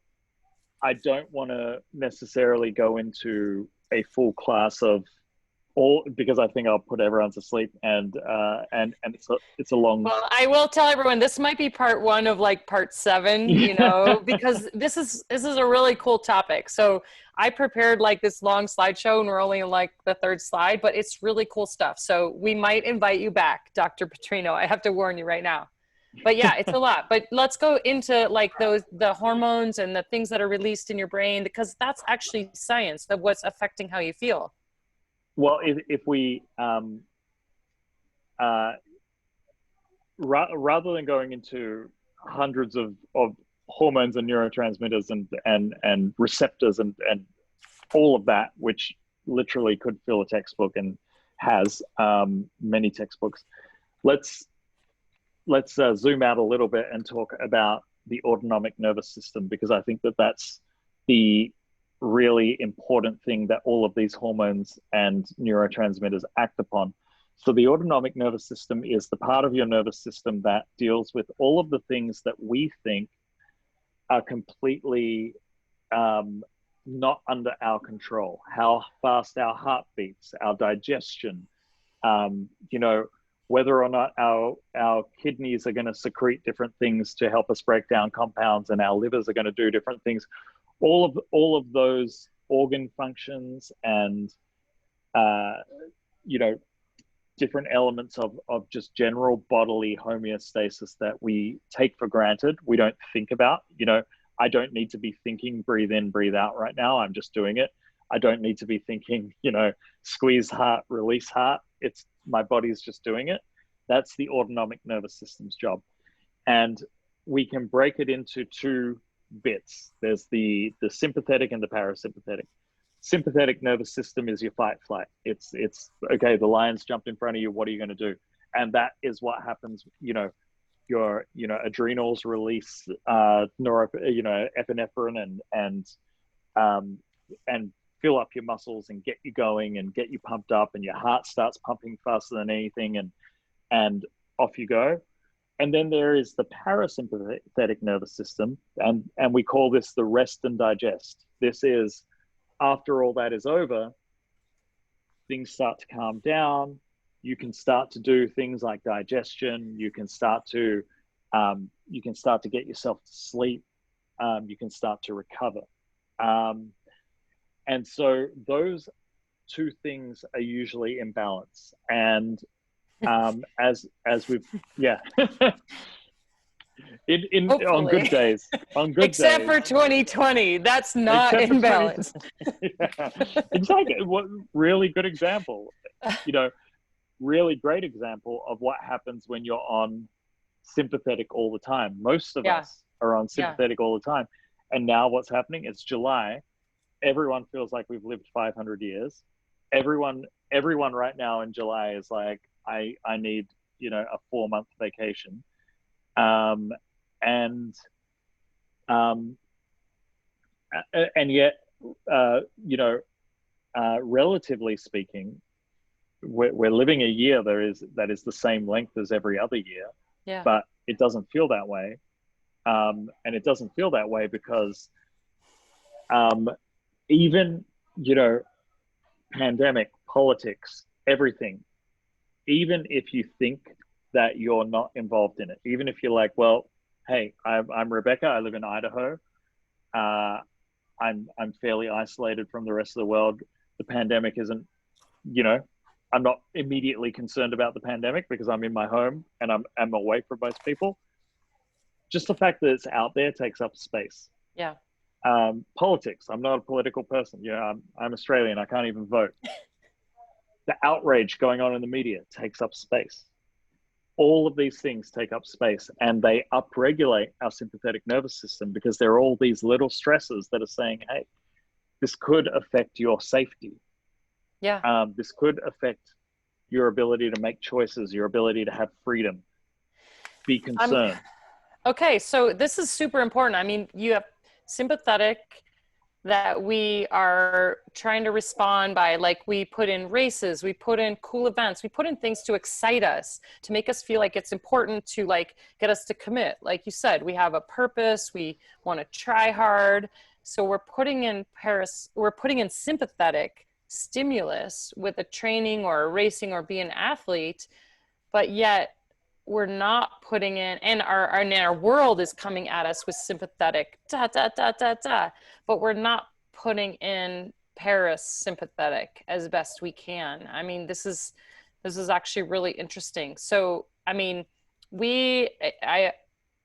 I don't want to necessarily go into a full class of all, because I think I'll put everyone to sleep, and it's a long. Well, I will tell everyone this might be part 1 of like part 7, you know, because this is a really cool topic. So I prepared like this long slideshow, and we're only in like the 3rd slide, but it's really cool stuff. So we might invite you back, Dr. Purtino. I have to warn you right now. But yeah, it's a lot. But let's go into like the hormones and the things that are released in your brain, because that's actually science of what's affecting how you feel. Well, if we rather than going into hundreds of hormones and neurotransmitters and receptors and all of that, which literally could fill a textbook and has many textbooks, let's zoom out a little bit and talk about the autonomic nervous system, because I think that's the really important thing that all of these hormones and neurotransmitters act upon. So the autonomic nervous system is the part of your nervous system that deals with all of the things that we think are completely not under our control. How fast our heart beats, our digestion, you know, whether or not our kidneys are going to secrete different things to help us break down compounds, and our livers are going to do different things. All of those organ functions and you know, different elements of just general bodily homeostasis that we take for granted, we don't think about. You know, I don't need to be thinking breathe in, breathe out right now. I'm just doing it. I don't need to be thinking, you know, squeeze heart, release heart. It's my body's just doing it. That's the autonomic nervous system's job. And we can break it into 2 bits. There's the sympathetic and the parasympathetic. Sympathetic nervous system is your fight flight. It's okay, the lion's jumped in front of you, what are you going to do? And that is what happens. You know, your adrenals release epinephrine and fill up your muscles and get you going and get you pumped up, and your heart starts pumping faster than anything, and off you go. And then there is the parasympathetic nervous system, and we call this the rest and digest. This is after all that is over, things start to calm down, you can start to do things like digestion. You can start to get yourself to sleep. You can start to recover. And so those two things are usually in balance. And as we've, yeah. On good days, except for 2020, that's not in balance. Yeah, exactly. What really good example, really great example of what happens when you're on sympathetic all the time. Most of us are on sympathetic all the time. And now what's happening? It's July. Everyone feels like we've lived 500 years. Everyone right now in July is like, I need, a 4-month vacation. And yet, relatively speaking, we're living a year that is the same length as every other year, but it doesn't feel that way. And it doesn't feel that way because even, pandemic, politics, everything, even if you think that you're not involved in it, even if you're like, well, hey, I'm Rebecca, I live in Idaho, I'm fairly isolated from the rest of the world. The pandemic isn't, I'm not immediately concerned about the pandemic because I'm in my home and I'm away from most people. Just the fact that it's out there takes up space. Yeah. Politics, I'm not a political person. I'm Australian, I can't even vote. The outrage going on in the media takes up space. All of these things take up space, and they upregulate our sympathetic nervous system because there are all these little stresses that are saying, hey, this could affect your safety. Yeah. This could affect your ability to make choices, your ability to have freedom, be concerned. Okay, so this is super important. I mean, you have sympathetic that we are trying to respond by, like, we put in races, we put in cool events, we put in things to excite us, to make us feel like it's important, to like get us to commit. Like you said, we have a purpose, we want to try hard. So we're putting in sympathetic stimulus with a training or a racing or being an athlete, but yet we're not putting in, and our world is coming at us with sympathetic, but we're not putting in parasympathetic as best we can. I mean, this is actually really interesting. So, I mean, I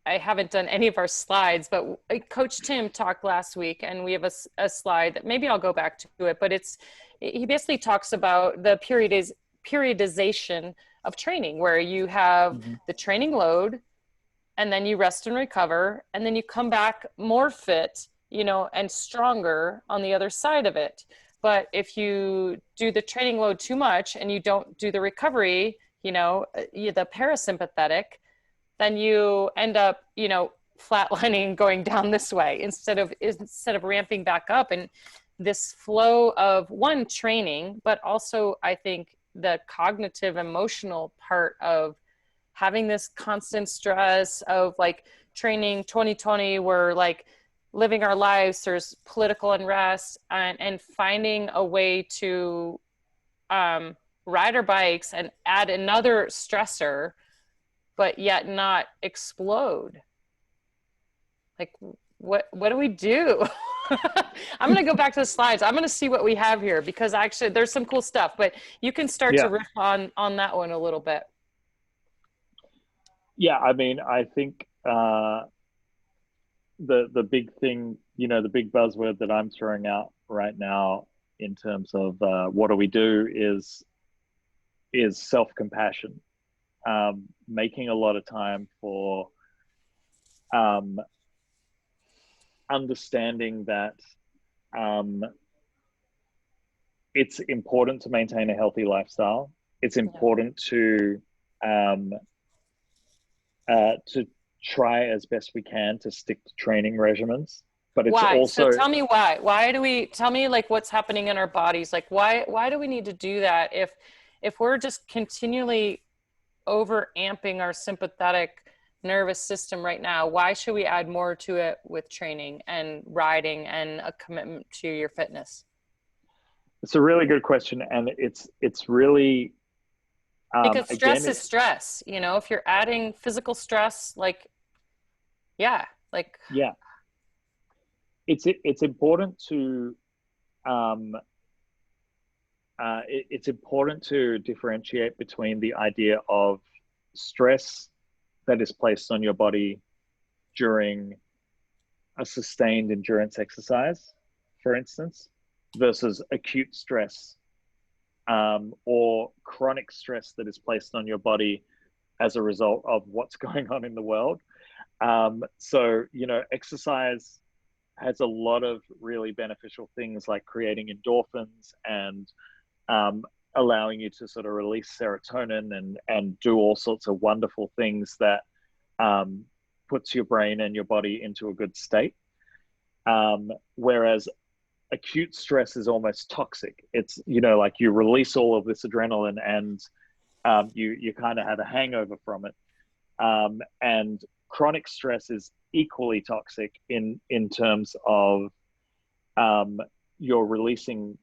haven't done any of our slides, but Coach Tim talked last week, and we have a slide that maybe I'll go back to it, but he basically talks about the periodization of training, where you have the training load, and then you rest and recover, and then you come back more fit, and stronger on the other side of it. But if you do the training load too much and you don't do the recovery, the parasympathetic, then you end up, flatlining, going down this way instead of ramping back up. And this flow of training, but also I think the cognitive, emotional part of having this constant stress of like training 2020, we're like living our lives, there's political unrest, and finding a way to ride our bikes and add another stressor, but yet not explode. Like, what do we do? I'm going to go back to the slides. I'm going to see what we have here, because actually there's some cool stuff, but you can start to riff on that one a little bit. Yeah, I mean, I think the big thing, the big buzzword that I'm throwing out right now in terms of what do we do is self-compassion. Making a lot of time for understanding that it's important to maintain a healthy lifestyle. It's important to try as best we can to stick to training regimens. But it's also, so tell me tell me like what's happening in our bodies? Like why do we need to do that if we're just continually over amping our sympathetic nervous system right now? Why should we add more to it with training and riding and a commitment to your fitness? It's a really good question, and it's really Because stress Again, is stress, you know, if you're adding physical stress, like, yeah, like, yeah, it's important to it's important to differentiate between the idea of stress that is placed on your body during a sustained endurance exercise, for instance, versus acute stress, or chronic stress that is placed on your body as a result of what's going on in the world. So, you know, exercise has a lot of really beneficial things like creating endorphins and allowing you to sort of release serotonin and do all sorts of wonderful things that puts your brain and your body into a good state. Whereas acute stress is almost toxic. It's, you know, like you release all of this adrenaline and you kind of have a hangover from it. And chronic stress is equally toxic in terms of you're releasing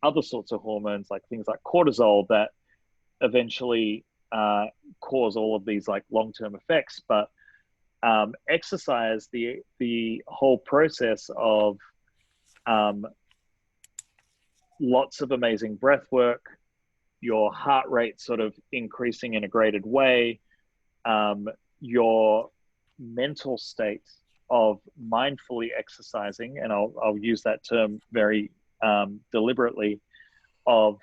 other sorts of hormones, like things like cortisol, that eventually cause all of these like long-term effects. But exercise, the whole process of lots of amazing breath work, your heart rate sort of increasing in a graded way, your mental state of mindfully exercising, and I'll use that term very deliberately, of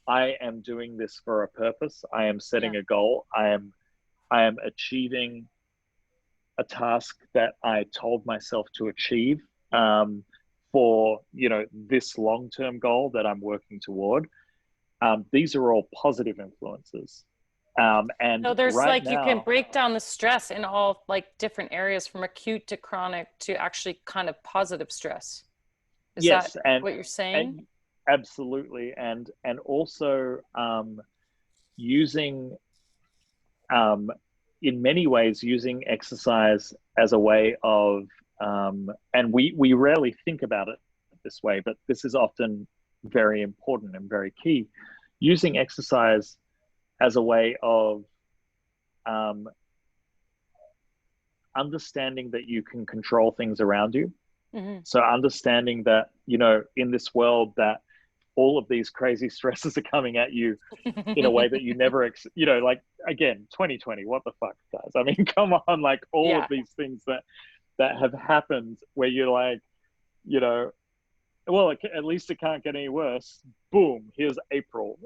I am doing this for a purpose. I am setting a goal. I am achieving a task that I told myself to achieve for, you know, this long-term goal that I'm working toward. These are all positive influences. And so there's right like, now, you can break down the stress in all like different areas, from acute to chronic to actually kind of positive stress. Is yes, that and what you're saying? and absolutely, and also using in many ways using exercise as a way of and we rarely think about it this way, but this is often very important and very key, using exercise as a way of understanding that you can control things around you. Mm-hmm. So understanding that, you know, in this world, that all of these crazy stresses are coming at you in a way that you never, you know, like, again, 2020, what the fuck, guys? I mean, come on, like all of these things that have happened where you're like, you know, well, at least it can't get any worse. Boom, here's April,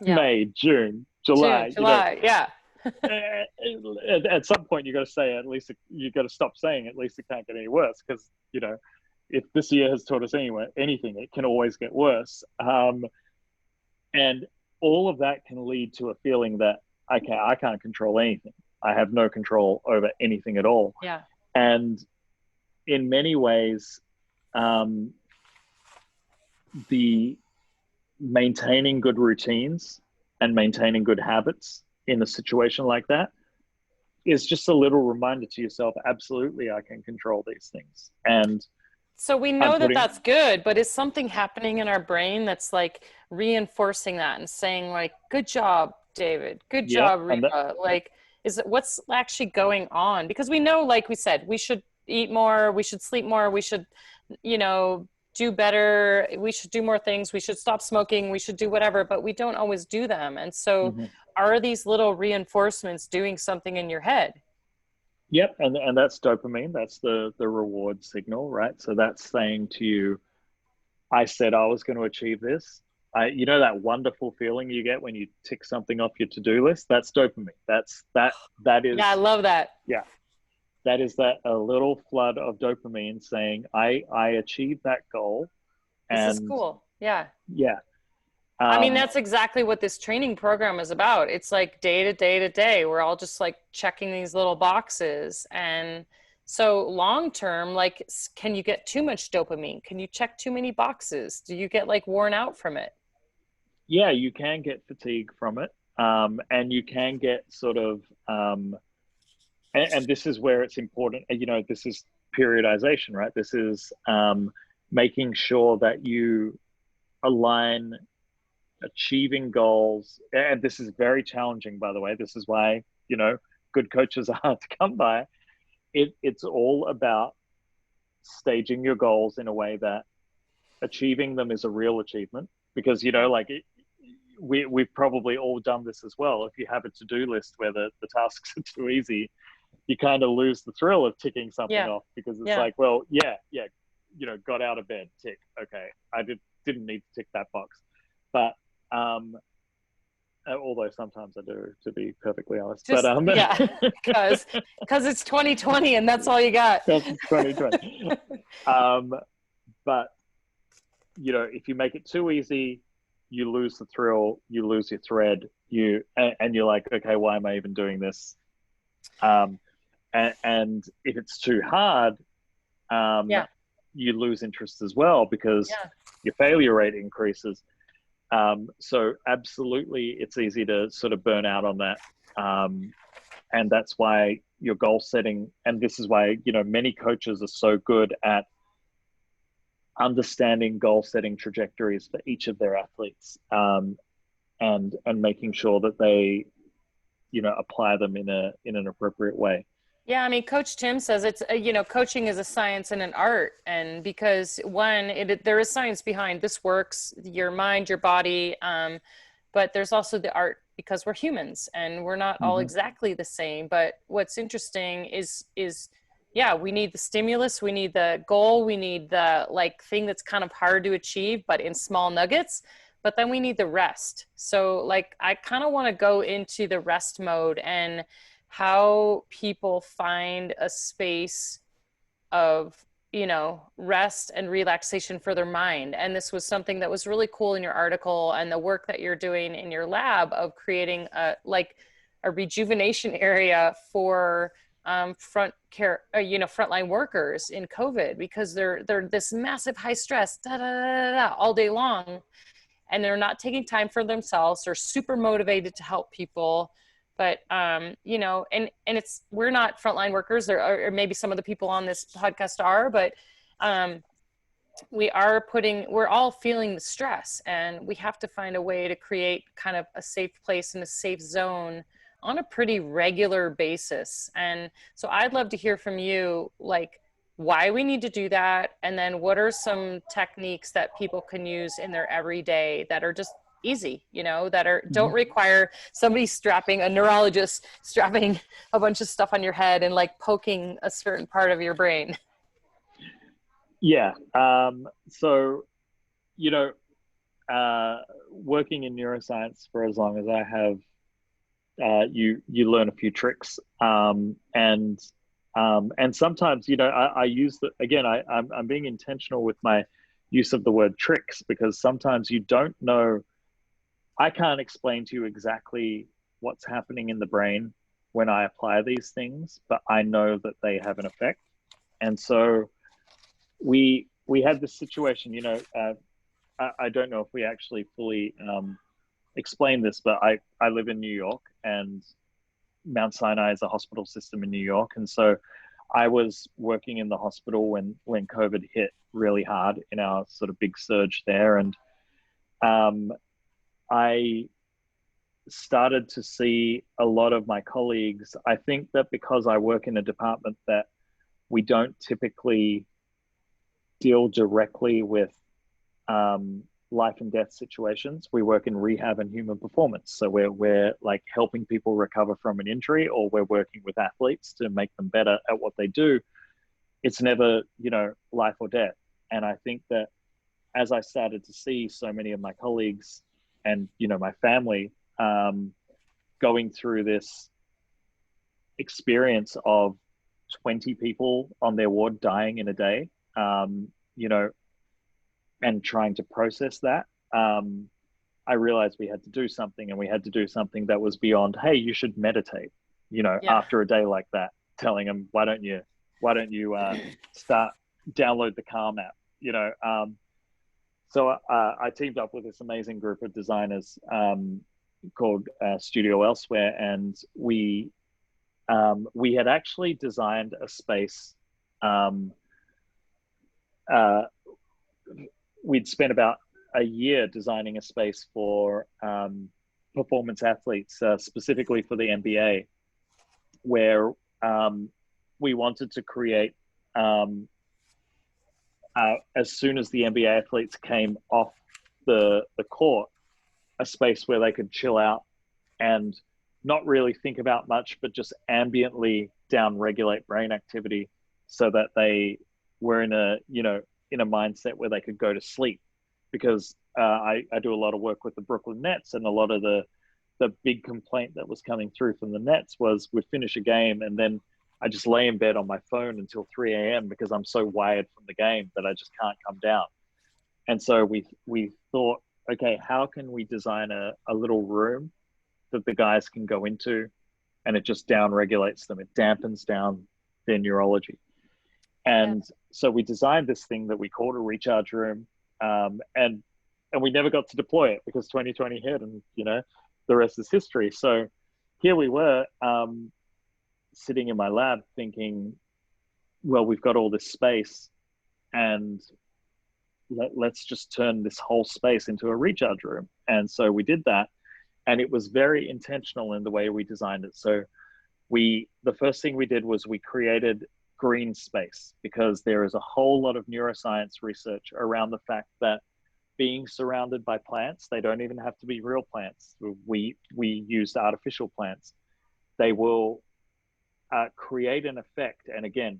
May, June, July. You know, yeah. At some point, you got to say, at least you got to stop saying, at least it can't get any worse, because, you know, if this year has taught us anything, it can always get worse. And all of that can lead to a feeling that I can't control anything. I have no control over anything at all. Yeah. And in many ways, the maintaining good routines and maintaining good habits in a situation like that is just a little reminder to yourself, absolutely, I can control these things. And so we know that that's good, but is something happening in our brain that's like reinforcing that and saying like, good job, David, good job, Reba? Like, is it, what's actually going on? Because we know, like we said, we should eat more, we should sleep more, we should, you know, do better, we should do more things, we should stop smoking, we should do whatever, but we don't always do them. And so are these little reinforcements doing something in your head? Yep, and that's dopamine. That's the reward signal, right? So that's saying to you, I said I was going to achieve this. You know that wonderful feeling you get when you tick something off your to-do list? That's dopamine. That is. Yeah, I love that. Yeah, that is a little flood of dopamine saying I achieved that goal. And this is cool. Yeah. Yeah. I mean, that's exactly what this training program is about. It's like day to day to day. We're all just like checking these little boxes. And so long term, like, can you get too much dopamine? Can you check too many boxes? Do you get like worn out from it? Yeah, you can get fatigue from it. And you can get sort of, and this is where it's important, you know, this is periodization, right? This is making sure that you align achieving goals, and this is very challenging, by the way. This is why, you know, good coaches are hard to come by. It's all about staging your goals in a way that achieving them is a real achievement, because, you know, like we've probably all done this as well. If you have a to-do list where the tasks are too easy, you kind of lose the thrill of ticking something off, because it's like, well, you know, got out of bed, tick. Okay, I didn't need to tick that box. But although sometimes I do, to be perfectly honest. Just, but yeah, because it's 2020 and that's all you got. That's 2020. But you know, if you make it too easy, you lose the thrill, you lose your thread, and you're like, okay, why am I even doing this? And if it's too hard, you lose interest as well, because your failure rate increases. So absolutely, it's easy to sort of burn out on that. And that's why your goal setting, and this is why, you know, many coaches are so good at understanding goal setting trajectories for each of their athletes, and making sure that they, you know, apply them in an appropriate way. Yeah, I mean, Coach Tim says it's, you know, coaching is a science and an art. And because there is science behind this works, your mind, your body, but there's also the art, because we're humans and we're not all exactly the same. But what's interesting is we need the stimulus, we need the goal, we need the like thing that's kind of hard to achieve, but in small nuggets. But then we need the rest. So like, I kind of want to go into the rest mode and how people find a space of, you know, rest and relaxation for their mind. And this was something that was really cool in your article, and the work that you're doing in your lab of creating a rejuvenation area for frontline workers in COVID, because they're this massive high stress all day long, and they're not taking time for themselves. They're super motivated to help people. But, you know, and we're not frontline workers, or maybe some of the people on this podcast are, but we're all feeling the stress, and we have to find a way to create kind of a safe place and a safe zone on a pretty regular basis. And so I'd love to hear from you, like, why we need to do that, and then what are some techniques that people can use in their everyday that are just easy, you know, that don't require somebody a neurologist strapping a bunch of stuff on your head and like poking a certain part of your brain. Yeah. So, you know, working in neuroscience for as long as I have, you learn a few tricks. And sometimes, you know, I use I'm being intentional with my use of the word tricks, because sometimes you don't know. I can't explain to you exactly what's happening in the brain when I apply these things, but I know that they have an effect. And so we had this situation, you know, I don't know if we actually fully explained this, but I live in New York, and Mount Sinai is a hospital system in New York. And so I was working in the hospital when COVID hit really hard in our sort of big surge there. And I started to see a lot of my colleagues. I think that because I work in a department that we don't typically deal directly with life and death situations. We work in rehab and human performance. So we're like helping people recover from an injury, or we're working with athletes to make them better at what they do. It's never, you know, life or death. And I think that as I started to see so many of my colleagues and, you know, my family going through this experience of 20 people on their ward dying in a day, you know, and trying to process that, I realized we had to do something, and we had to do something that was beyond, hey, you should meditate, you know, after a day like that, telling them, why don't you download the Calm app, you know? So I teamed up with this amazing group of designers called Studio Elsewhere, and we had actually designed a space. We'd spent about a year designing a space for performance athletes, specifically for the NBA, where we wanted to create, as soon as the NBA athletes came off the court, a space where they could chill out and not really think about much, but just ambiently down-regulate brain activity so that they were in a mindset where they could go to sleep. Because I do a lot of work with the Brooklyn Nets, and a lot of the big complaint that was coming through from the Nets was we'd finish a game and then I just lay in bed on my phone until 3 a.m. because I'm so wired from the game that I just can't come down. And so we thought, okay, how can we design a little room that the guys can go into, and it just down regulates them. It dampens down their neurology. And so we designed this thing that we called a recharge room. And we never got to deploy it because 2020 hit, and the rest is history. So here we were, sitting in my lab thinking, well, we've got all this space, and let's just turn this whole space into a recharge room. And so we did that, and it was very intentional in the way we designed it. So the first thing we did was we created green space, because there is a whole lot of neuroscience research around the fact that being surrounded by plants, they don't even have to be real plants. We used artificial plants. They will create an effect. And again,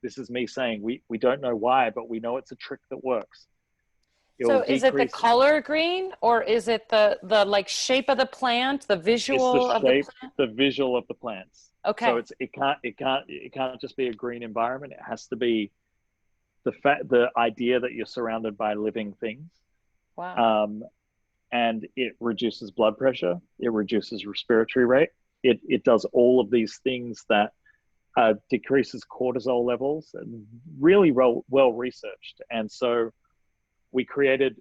this is me saying we don't know why, but we know it's a trick that works. So is it the color green, or is it the like shape of the plant, the visual of the plant? The visual of the plants. Okay. So it can't just be a green environment. It has to be the idea that you're surrounded by living things. Wow. And it reduces blood pressure. It reduces respiratory rate. It does all of these things that decreases cortisol levels, and really well researched. And so we created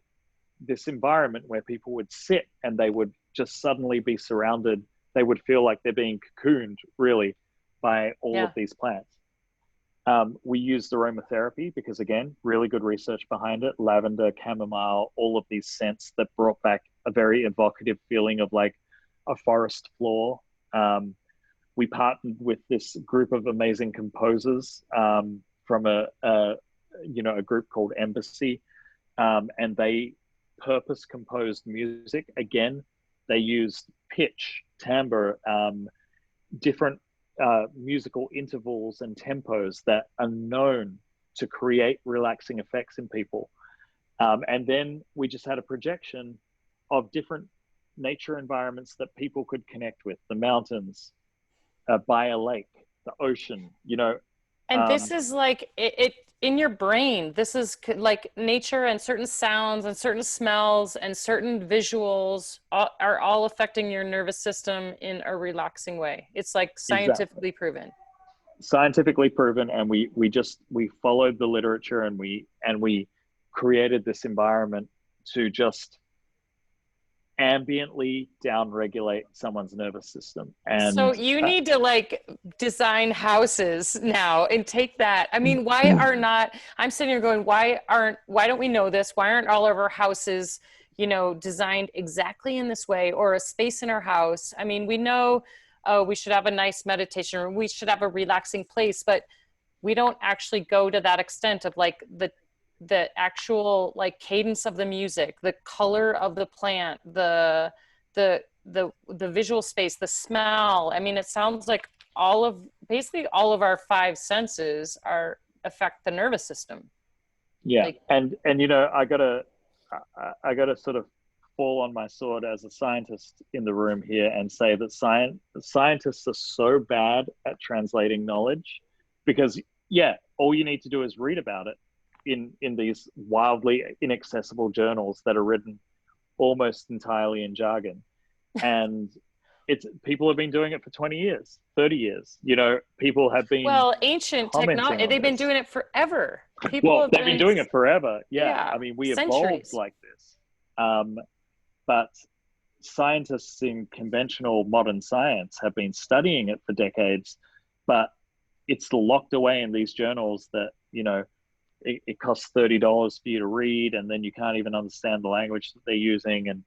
this environment where people would sit and they would just suddenly be surrounded. They would feel like they're being cocooned, really, by all of these plants. We used aromatherapy because, again, really good research behind it. Lavender, chamomile, all of these scents that brought back a very evocative feeling of like a forest floor. We partnered with this group of amazing composers from a group called Embassy, and they purpose composed music. Again, they used pitch, timbre, different musical intervals and tempos that are known to create relaxing effects in people. And then we just had a projection of different nature environments that people could connect with: the mountains, by a lake, the ocean, And this is like it in your brain. This is like nature, and certain sounds and certain smells and certain visuals are all affecting your nervous system in a relaxing way. It's like scientifically proven. Scientifically proven, and we followed the literature, and we created this environment to just ambiently down-regulate someone's nervous system. And so you need to like design houses now and take that. I mean, why are not, I'm sitting here going, why don't we know this? Why aren't all of our houses, designed exactly in this way, or a space in our house? I mean, we know, we should have a nice meditation room, we should have a relaxing place, but we don't actually go to that extent of like the actual like cadence of the music, the color of the plant, the visual space, the smell. I mean, it sounds like basically all of our five senses affect the nervous system. Yeah. Like, and I gotta sort of fall on my sword as a scientist in the room here and say that scientists are so bad at translating knowledge, because all you need to do is read about it in these wildly inaccessible journals that are written almost entirely in jargon. And people have been doing it for 20 years, 30 years. People have been ancient technology, they've been doing it forever. They've been doing it forever. Yeah. I mean, we centuries. evolved like this. But scientists in conventional modern science have been studying it for decades, but it's locked away in these journals that, it costs $30 for you to read, and then you can't even understand the language that they're using, and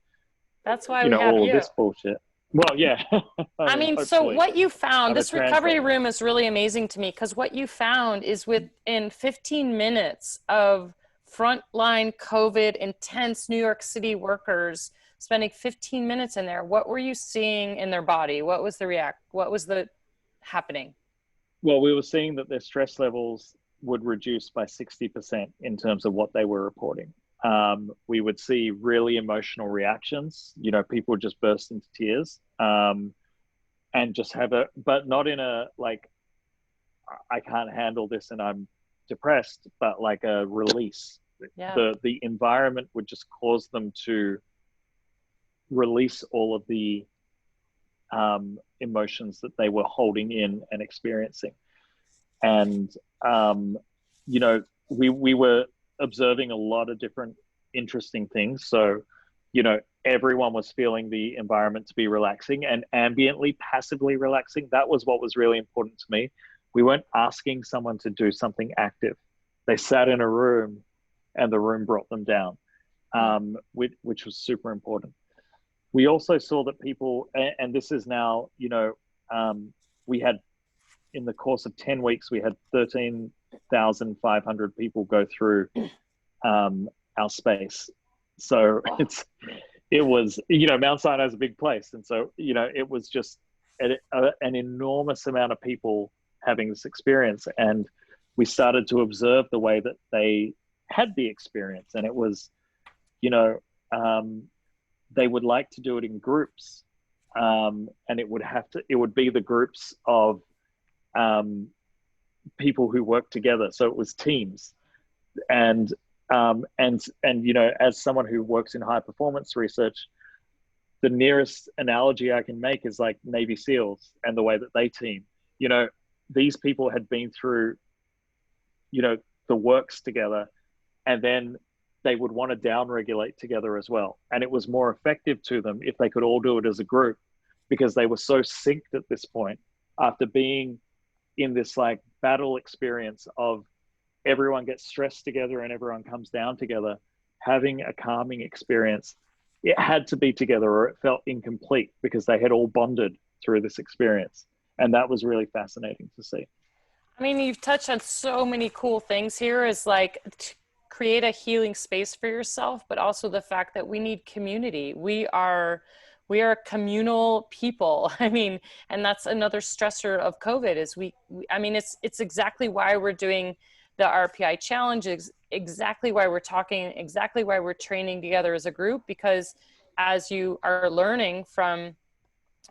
That's why you we know, have all you. of this bullshit. Well, yeah. I mean, so hopefully what you found, I'm a this recovery translator. room is really amazing to me, because what you found is within 15 minutes of frontline COVID intense New York City workers spending 15 minutes in there, what were you seeing in their body? What was the happening? Well, we were seeing that their stress levels would reduce by 60% in terms of what they were reporting. We would see really emotional reactions, you know, people just burst into tears, and just have but not in a, like, I can't handle this and I'm depressed, but like a release. Yeah. The environment would just cause them to release all of the emotions that they were holding in and experiencing. And, you know, we were observing a lot of different interesting things. So, you know, everyone was feeling the environment to be relaxing and ambiently, passively relaxing. That was what was really important to me. We weren't asking someone to do something active. They sat in a room and the room brought them down, which was super important. We also saw that people, and this is now, you know, we had, in the course of 10 weeks, we had 13,500 people go through our space. So it was, you know, Mount Sinai is a big place. And so, you know, it was just an enormous amount of people having this experience. And we started to observe the way that they had the experience. And it was, you know, they would like to do it in groups. And it would be the groups of people who work together. So it was teams. And you know, as someone who works in high performance research, the nearest analogy I can make is like Navy SEALs and the way that they team. You know, these people had been through, you know, the works together, and then they would want to downregulate together as well. And it was more effective to them if they could all do it as a group, because they were so synced at this point after being in this like battle experience of everyone gets stressed together and everyone comes down together. Having a calming experience, it had to be together or it felt incomplete because they had all bonded through this experience. And that was really fascinating to see. I mean, you've touched on so many cool things here, is like to create a healing space for yourself, but also the fact that we need community. We are communal people. I mean, and that's another stressor of COVID is I mean, it's exactly why we're doing the RPI challenge, is exactly why we're talking, exactly why we're training together as a group, because as you are learning from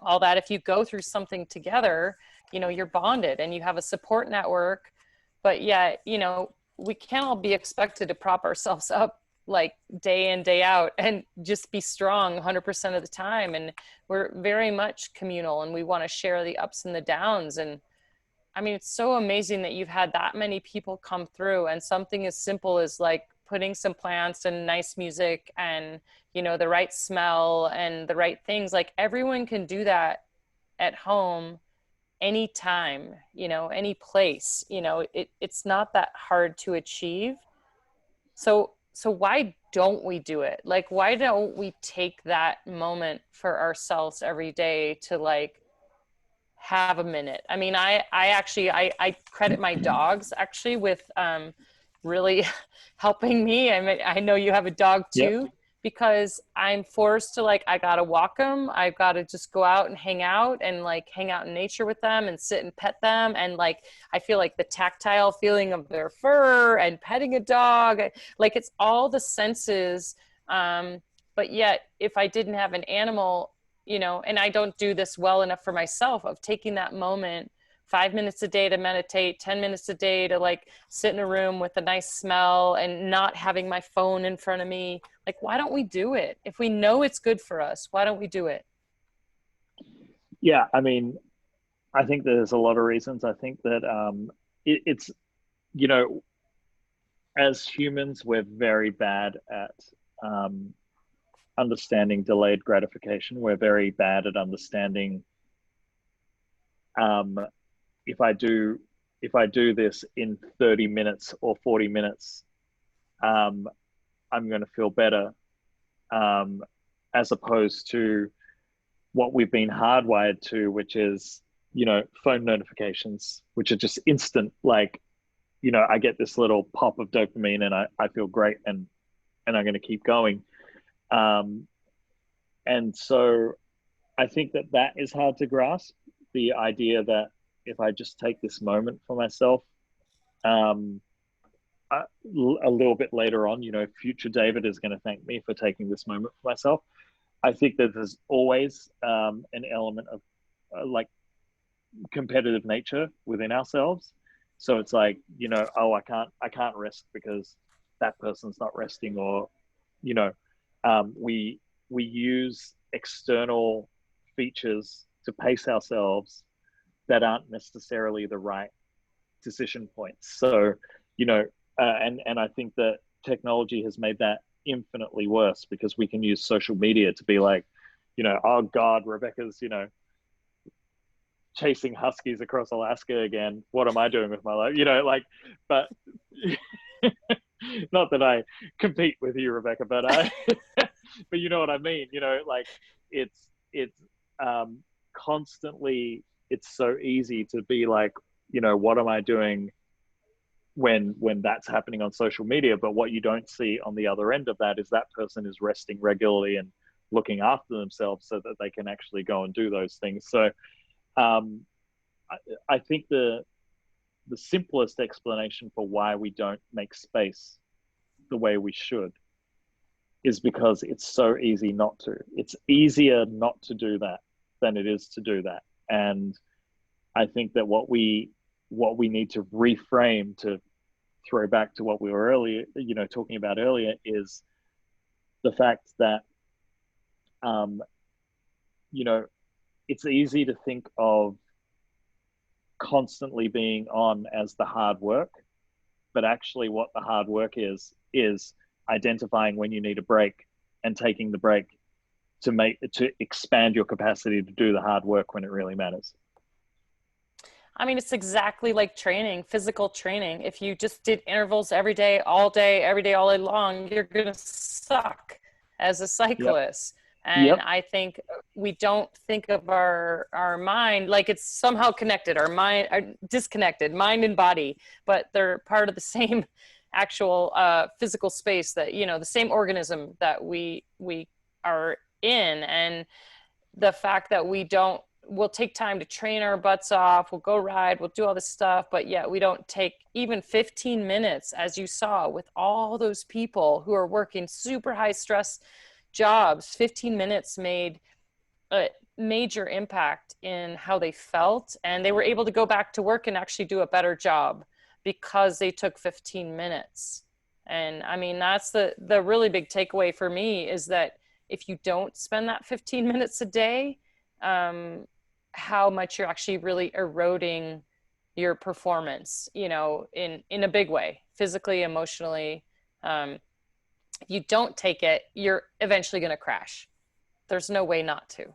all that, if you go through something together, you know, you're bonded and you have a support network. But yet, you know, we can't all be expected to prop ourselves up like day in, day out and just be strong 100% of the time. And we're very much communal and we want to share the ups and the downs. And I mean, it's so amazing that you've had that many people come through, and something as simple as like putting some plants and nice music and, you know, the right smell and the right things. Like everyone can do that at home anytime, you know, any place, you know, it's not that hard to achieve. So why don't we do it? Like, why don't we take that moment for ourselves every day to like have a minute? I mean, I actually credit my dogs actually with really helping me. I mean, I know you have a dog too. Yep. Because I'm forced to like, I gotta walk them. I've got to just go out and hang out in nature with them and sit and pet them. And like, I feel like the tactile feeling of their fur and petting a dog, like it's all the senses. But yet if I didn't have an animal, you know, and I don't do this well enough for myself, of taking that moment, 5 minutes a day to meditate, 10 minutes a day to like sit in a room with a nice smell and not having my phone in front of me. Like, why don't we do it? If we know it's good for us, why don't we do it? Yeah, I mean, I think there's a lot of reasons. I think that it's, you know, as humans, we're very bad at understanding delayed gratification. We're very bad at understanding if I do if I do this in 30 minutes or 40 minutes, I'm going to feel better, as opposed to what we've been hardwired to, which is, you know, phone notifications, which are just instant. Like, you know, I get this little pop of dopamine and I feel great, and I'm going to keep going. And so I think that is hard to grasp, the idea that if I just take this moment for myself, a little bit later on, you know, future David is going to thank me for taking this moment for myself. I think that there's always an element of like competitive nature within ourselves. So it's like, you know, oh, I can't rest because that person's not resting, or, you know, we use external features to pace ourselves that aren't necessarily the right decision points. So, you know, and I think that technology has made that infinitely worse, because we can use social media to be like, you know, oh God, Rebecca's, you know, chasing huskies across Alaska again. What am I doing with my life? You know, like, but not that I compete with you, Rebecca, but but you know what I mean. You know, like it's constantly. It's so easy to be like, you know, what am I doing when that's happening on social media? But what you don't see on the other end of that is that person is resting regularly and looking after themselves so that they can actually go and do those things. So I think the simplest explanation for why we don't make space the way we should is because it's so easy not to. It's easier not to do that than it is to do that. And I think that what we need to reframe, to throw back to what we were earlier, you know, talking about earlier, is the fact that, you know, it's easy to think of constantly being on as the hard work, but actually what the hard work is identifying when you need a break and taking the break to expand your capacity to do the hard work when it really matters. I mean, it's exactly like training, physical training. If you just did intervals every day, all day, every day, all day long, you're going to suck as a cyclist. Yep. And I think we don't think of our mind like it's somehow connected. Our mind are disconnected, mind and body, but they're part of the same actual physical space, that, you know, the same organism that we are in. And the fact that we'll take time to train our butts off, we'll go ride, we'll do all this stuff, but yet we don't take even 15 minutes, as you saw with all those people who are working super high stress jobs. 15 minutes made a major impact in how they felt, and they were able to go back to work and actually do a better job because they took 15 minutes. And I mean, that's the really big takeaway for me, is that if you don't spend that 15 minutes a day, how much you're actually really eroding your performance, you know, in a big way, physically, emotionally. If you don't take it, you're eventually going to crash. There's no way not to.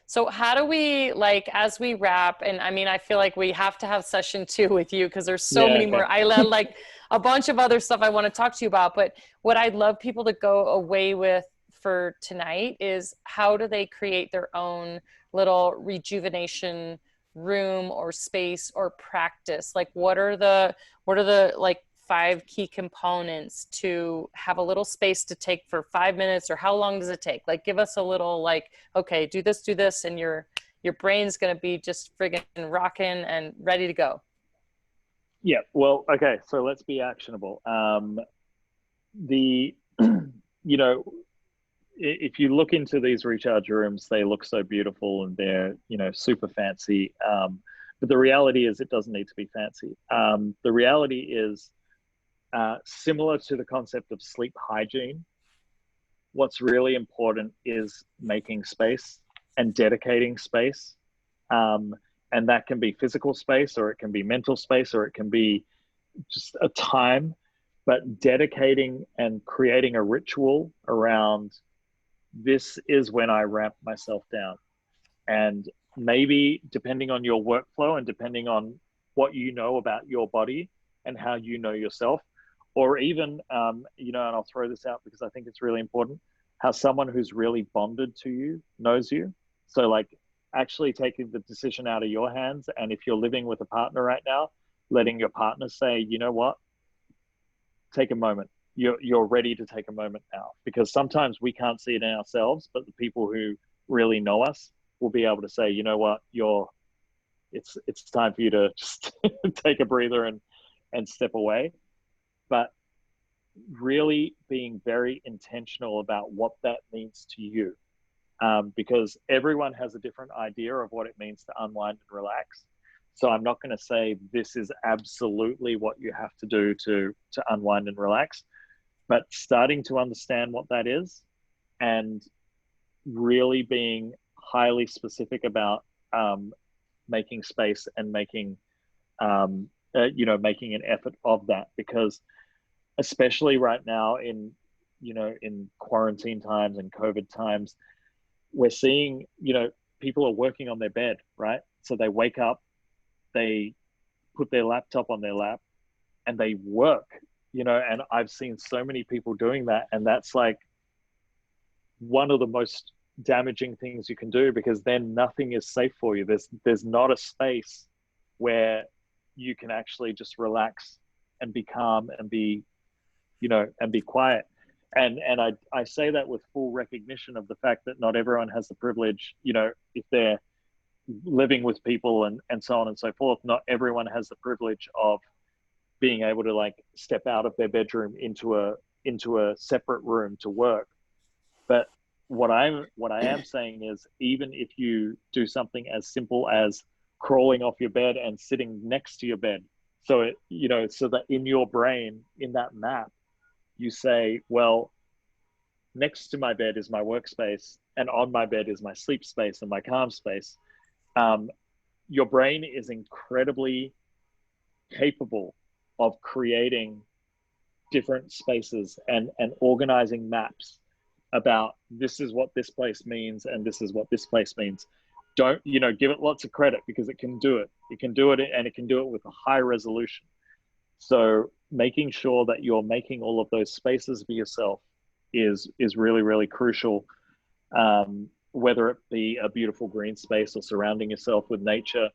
So how do we, like, as we wrap, and I mean, I feel like we have to have session 2 with you, because there's so many more. I like a bunch of other stuff I want to talk to you about, but what I'd love people to go away with for tonight is, how do they create their own little rejuvenation room or space or practice? Like, what are the like 5 key components to have a little space to take for 5 minutes, or how long does it take? Like, give us a little, like, okay, do this, and your brain's going to be just friggin' rocking and ready to go. Yeah. Well, okay. So let's be actionable. You know, if you look into these recharge rooms, they look so beautiful and they're, you know, super fancy. But the reality is, it doesn't need to be fancy. The reality is, similar to the concept of sleep hygiene, what's really important is making space and dedicating space. And that can be physical space, or it can be mental space, or it can be just a time, but dedicating and creating a ritual around, this is when I ramp myself down. And maybe depending on your workflow and depending on what you know about your body and how you know yourself, or even, you know, and I'll throw this out because I think it's really important, how someone who's really bonded to you knows you. So like actually taking the decision out of your hands. And if you're living with a partner right now, letting your partner say, you know what, take a moment. You're ready to take a moment now, because sometimes we can't see it in ourselves, but the people who really know us will be able to say, you know what, it's time for you to just take a breather and step away. But really being very intentional about what that means to you, because everyone has a different idea of what it means to unwind and relax. So I'm not going to say this is absolutely what you have to do to unwind and relax, but starting to understand what that is and really being highly specific about making space and making, you know, making an effort of that. Because especially right now in, you know, in quarantine times and COVID times, we're seeing, you know, people are working on their bed, right? So they wake up, they put their laptop on their lap and they work, you know, and I've seen so many people doing that. And that's like one of the most damaging things you can do, because then nothing is safe for you. There's not a space where you can actually just relax and be calm and be, you know, and be quiet. And I say that with full recognition of the fact that not everyone has the privilege, you know, if they're living with people and so on and so forth, not everyone has the privilege of being able to like step out of their bedroom into a separate room to work. But what I am saying is, even if you do something as simple as crawling off your bed and sitting next to your bed, so it, you know, so that in your brain, in that map, you say, well, next to my bed is my workspace, and on my bed is my sleep space and my calm space. Your brain is incredibly capable of creating different spaces and organizing maps about this is what this place means and this is what this place means. Don't, you know, give it lots of credit, because it can do it. It can do it, and it can do it with a high resolution. So making sure that you're making all of those spaces for yourself is really, really crucial. Whether it be a beautiful green space or surrounding yourself with nature,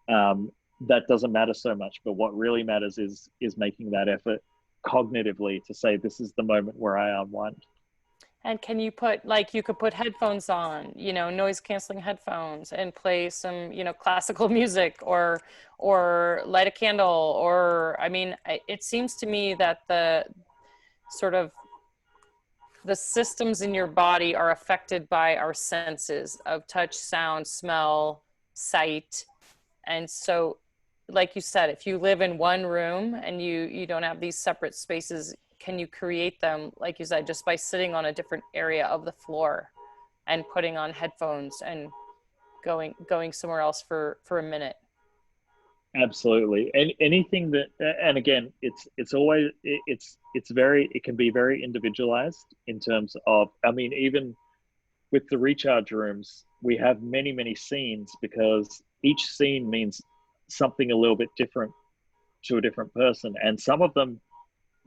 that doesn't matter so much. But what really matters is making that effort cognitively to say, this is the moment where I unwind. And can you put, like, you could put headphones on, you know, noise canceling headphones, and play some, you know, classical music, or light a candle, or, I mean, it seems to me that the sort of the systems in your body are affected by our senses of touch, sound, smell, sight. And so, like you said, if you live in one room and you don't have these separate spaces, can you create them, like you said, just by sitting on a different area of the floor and putting on headphones and going somewhere else for a minute? Absolutely. And anything that, and again, it's always, it can be very individualized in terms of, I mean, even with the recharge rooms, we have many, many scenes, because each scene means something a little bit different to a different person. And some of them,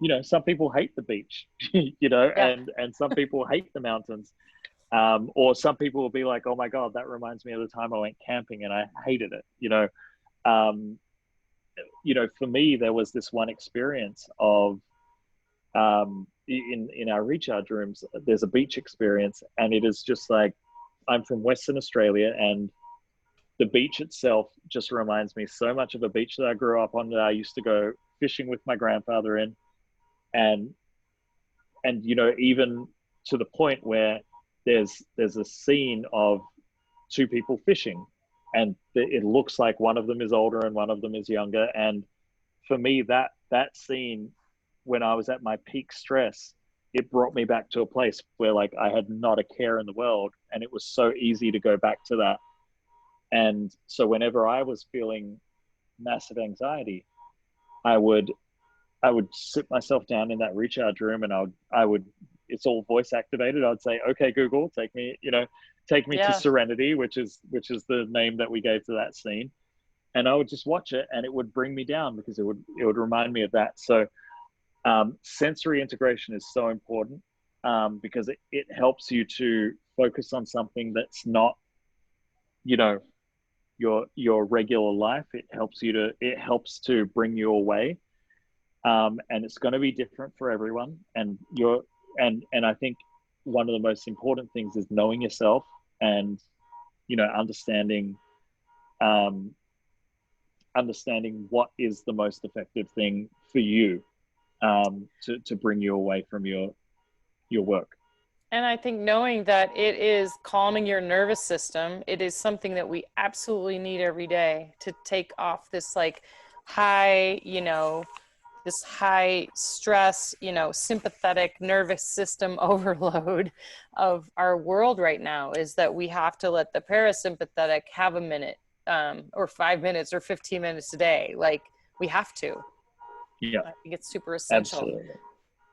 you know, some people hate the beach, you know, Yeah. and some people hate the mountains. Or some people will be like, oh my God, that reminds me of the time I went camping and I hated it, you know. You know, for me, there was this one experience of, in our recharge rooms, there's a beach experience, and it is just like, I'm from Western Australia, and the beach itself just reminds me so much of a beach that I grew up on, that I used to go fishing with my grandfather in. And you know, even to the point where there's a scene of two people fishing, and it looks like one of them is older and one of them is younger. And for me, that scene, when I was at my peak stress, it brought me back to a place where, like, I had not a care in the world, and it was so easy to go back to that. And so whenever I was feeling massive anxiety, I would sit myself down in that recharge room, and I would, it's all voice activated. I'd say, okay, Google, take me Yeah. to Serenity, which is the name that we gave to that scene. and I would just watch it, and it would bring me down because it would remind me of that. So sensory integration is so important, because it helps you to focus on something that's not, you know, your regular life. It helps to bring you away, and it's going to be different for everyone. And I think one of the most important things is knowing yourself, and understanding what is the most effective thing for you, to bring you away from your work. And I think knowing that it is calming your nervous system, it is something that we absolutely need every day to take off this like high, this high stress, sympathetic nervous system overload of our world right now, is that we have to let the parasympathetic have a minute, or 5 minutes or 15 minutes a day. Like, we have to. Yeah. I think it's super essential. Absolutely.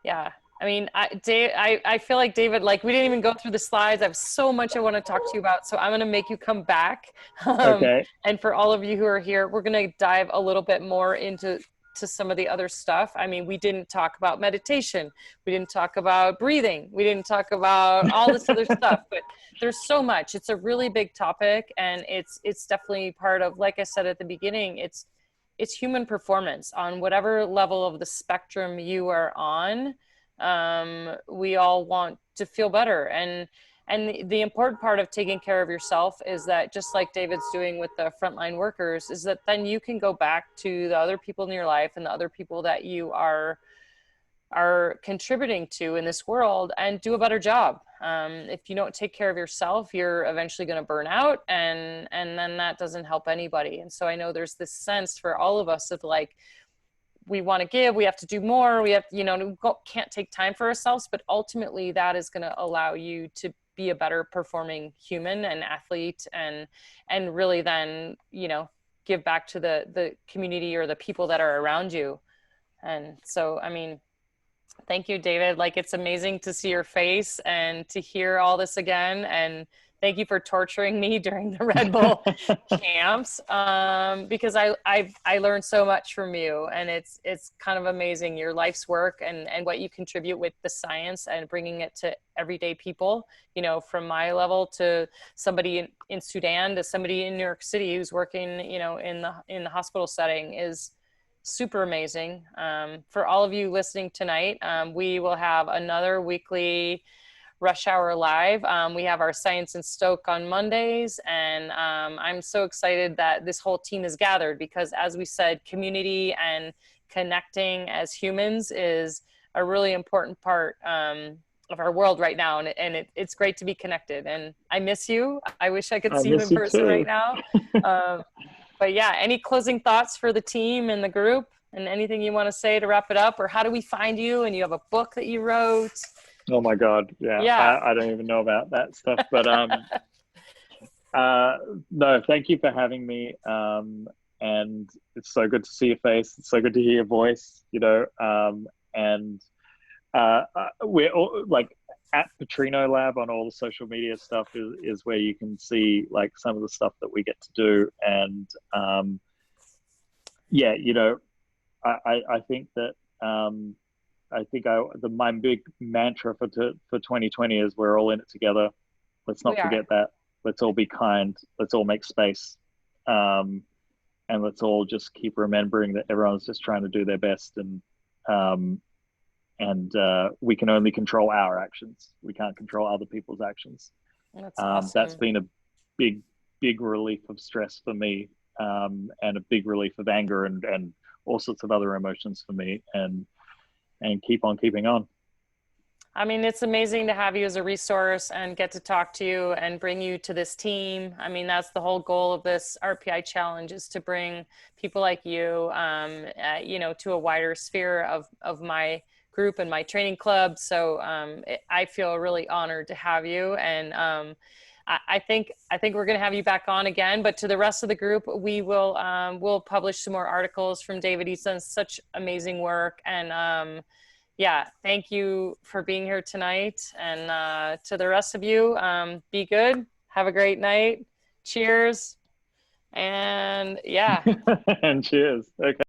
Yeah. I mean, I feel like, David, like, we didn't even go through the slides. I have so much I want to talk to you about. So I'm going to make you come back. Okay. And for all of you who are here, we're going to dive a little bit more into some of the other stuff. I mean, we didn't talk about meditation. We didn't talk about breathing. We didn't talk about all this other stuff, but there's so much. It's a really big topic, and it's definitely part of, like I said at the beginning, it's human performance on whatever level of the spectrum you are on. We all want to feel better, and the important part of taking care of yourself is that, just like David's doing with the frontline workers, is that then you can go back to the other people in your life and the other people that you are contributing to in this world and do a better job. If you don't take care of yourself, you're eventually going to burn out, and then that doesn't help anybody. And so I know there's this sense for all of us of like, we want to give, we have to do more, we have, can't take time for ourselves, but ultimately that is going to allow you to be a better performing human and athlete, and really then, give back to the community or the people that are around you. And so, I mean, thank you, David. Like, it's amazing to see your face and to hear all this again. And thank you for torturing me during the Red Bull camps, because I learned so much from you, and it's kind of amazing, your life's work and what you contribute with the science and bringing it to everyday people, from my level to somebody in Sudan to somebody in New York City who's working, in the hospital setting, is super amazing. For all of you listening tonight, we will have another weekly Rush Hour Live. We have our Science in Stoke on Mondays, and I'm so excited that this whole team is gathered, because, as we said, community and connecting as humans is a really important part of our world right now, and it's great to be connected. And I miss you. I wish I could see you in person right now. But yeah, any closing thoughts for the team and the group, and anything you want to say to wrap it up? Or how do we find you? And you have a book that you wrote. Oh my God. Yeah. I don't even know about that stuff, but no, thank you for having me. And it's so good to see your face. It's so good to hear your voice, and we're all, like, at Purtino Lab on all the social media stuff is where you can see, like, some of the stuff that we get to do. And I think that my big mantra for 2020 is we're all in it together. Let's not forget that. Let's all be kind. Let's all make space. And let's all just keep remembering that everyone's just trying to do their best. And we can only control our actions. We can't control other people's actions. That's awesome. That's been a big, big relief of stress for me, and a big relief of anger and all sorts of other emotions for me. And keep on keeping on. I mean, it's amazing to have you as a resource and get to talk to you and bring you to this team. I mean, that's the whole goal of this RPI challenge, is to bring people like you, to a wider sphere of my group and my training club. So I feel really honored to have you. And I think we're going to have you back on again, but to the rest of the group, we will we'll publish some more articles from David. He's done such amazing work. And thank you for being here tonight. And to the rest of you, be good. Have a great night. Cheers. And yeah. And cheers. Okay.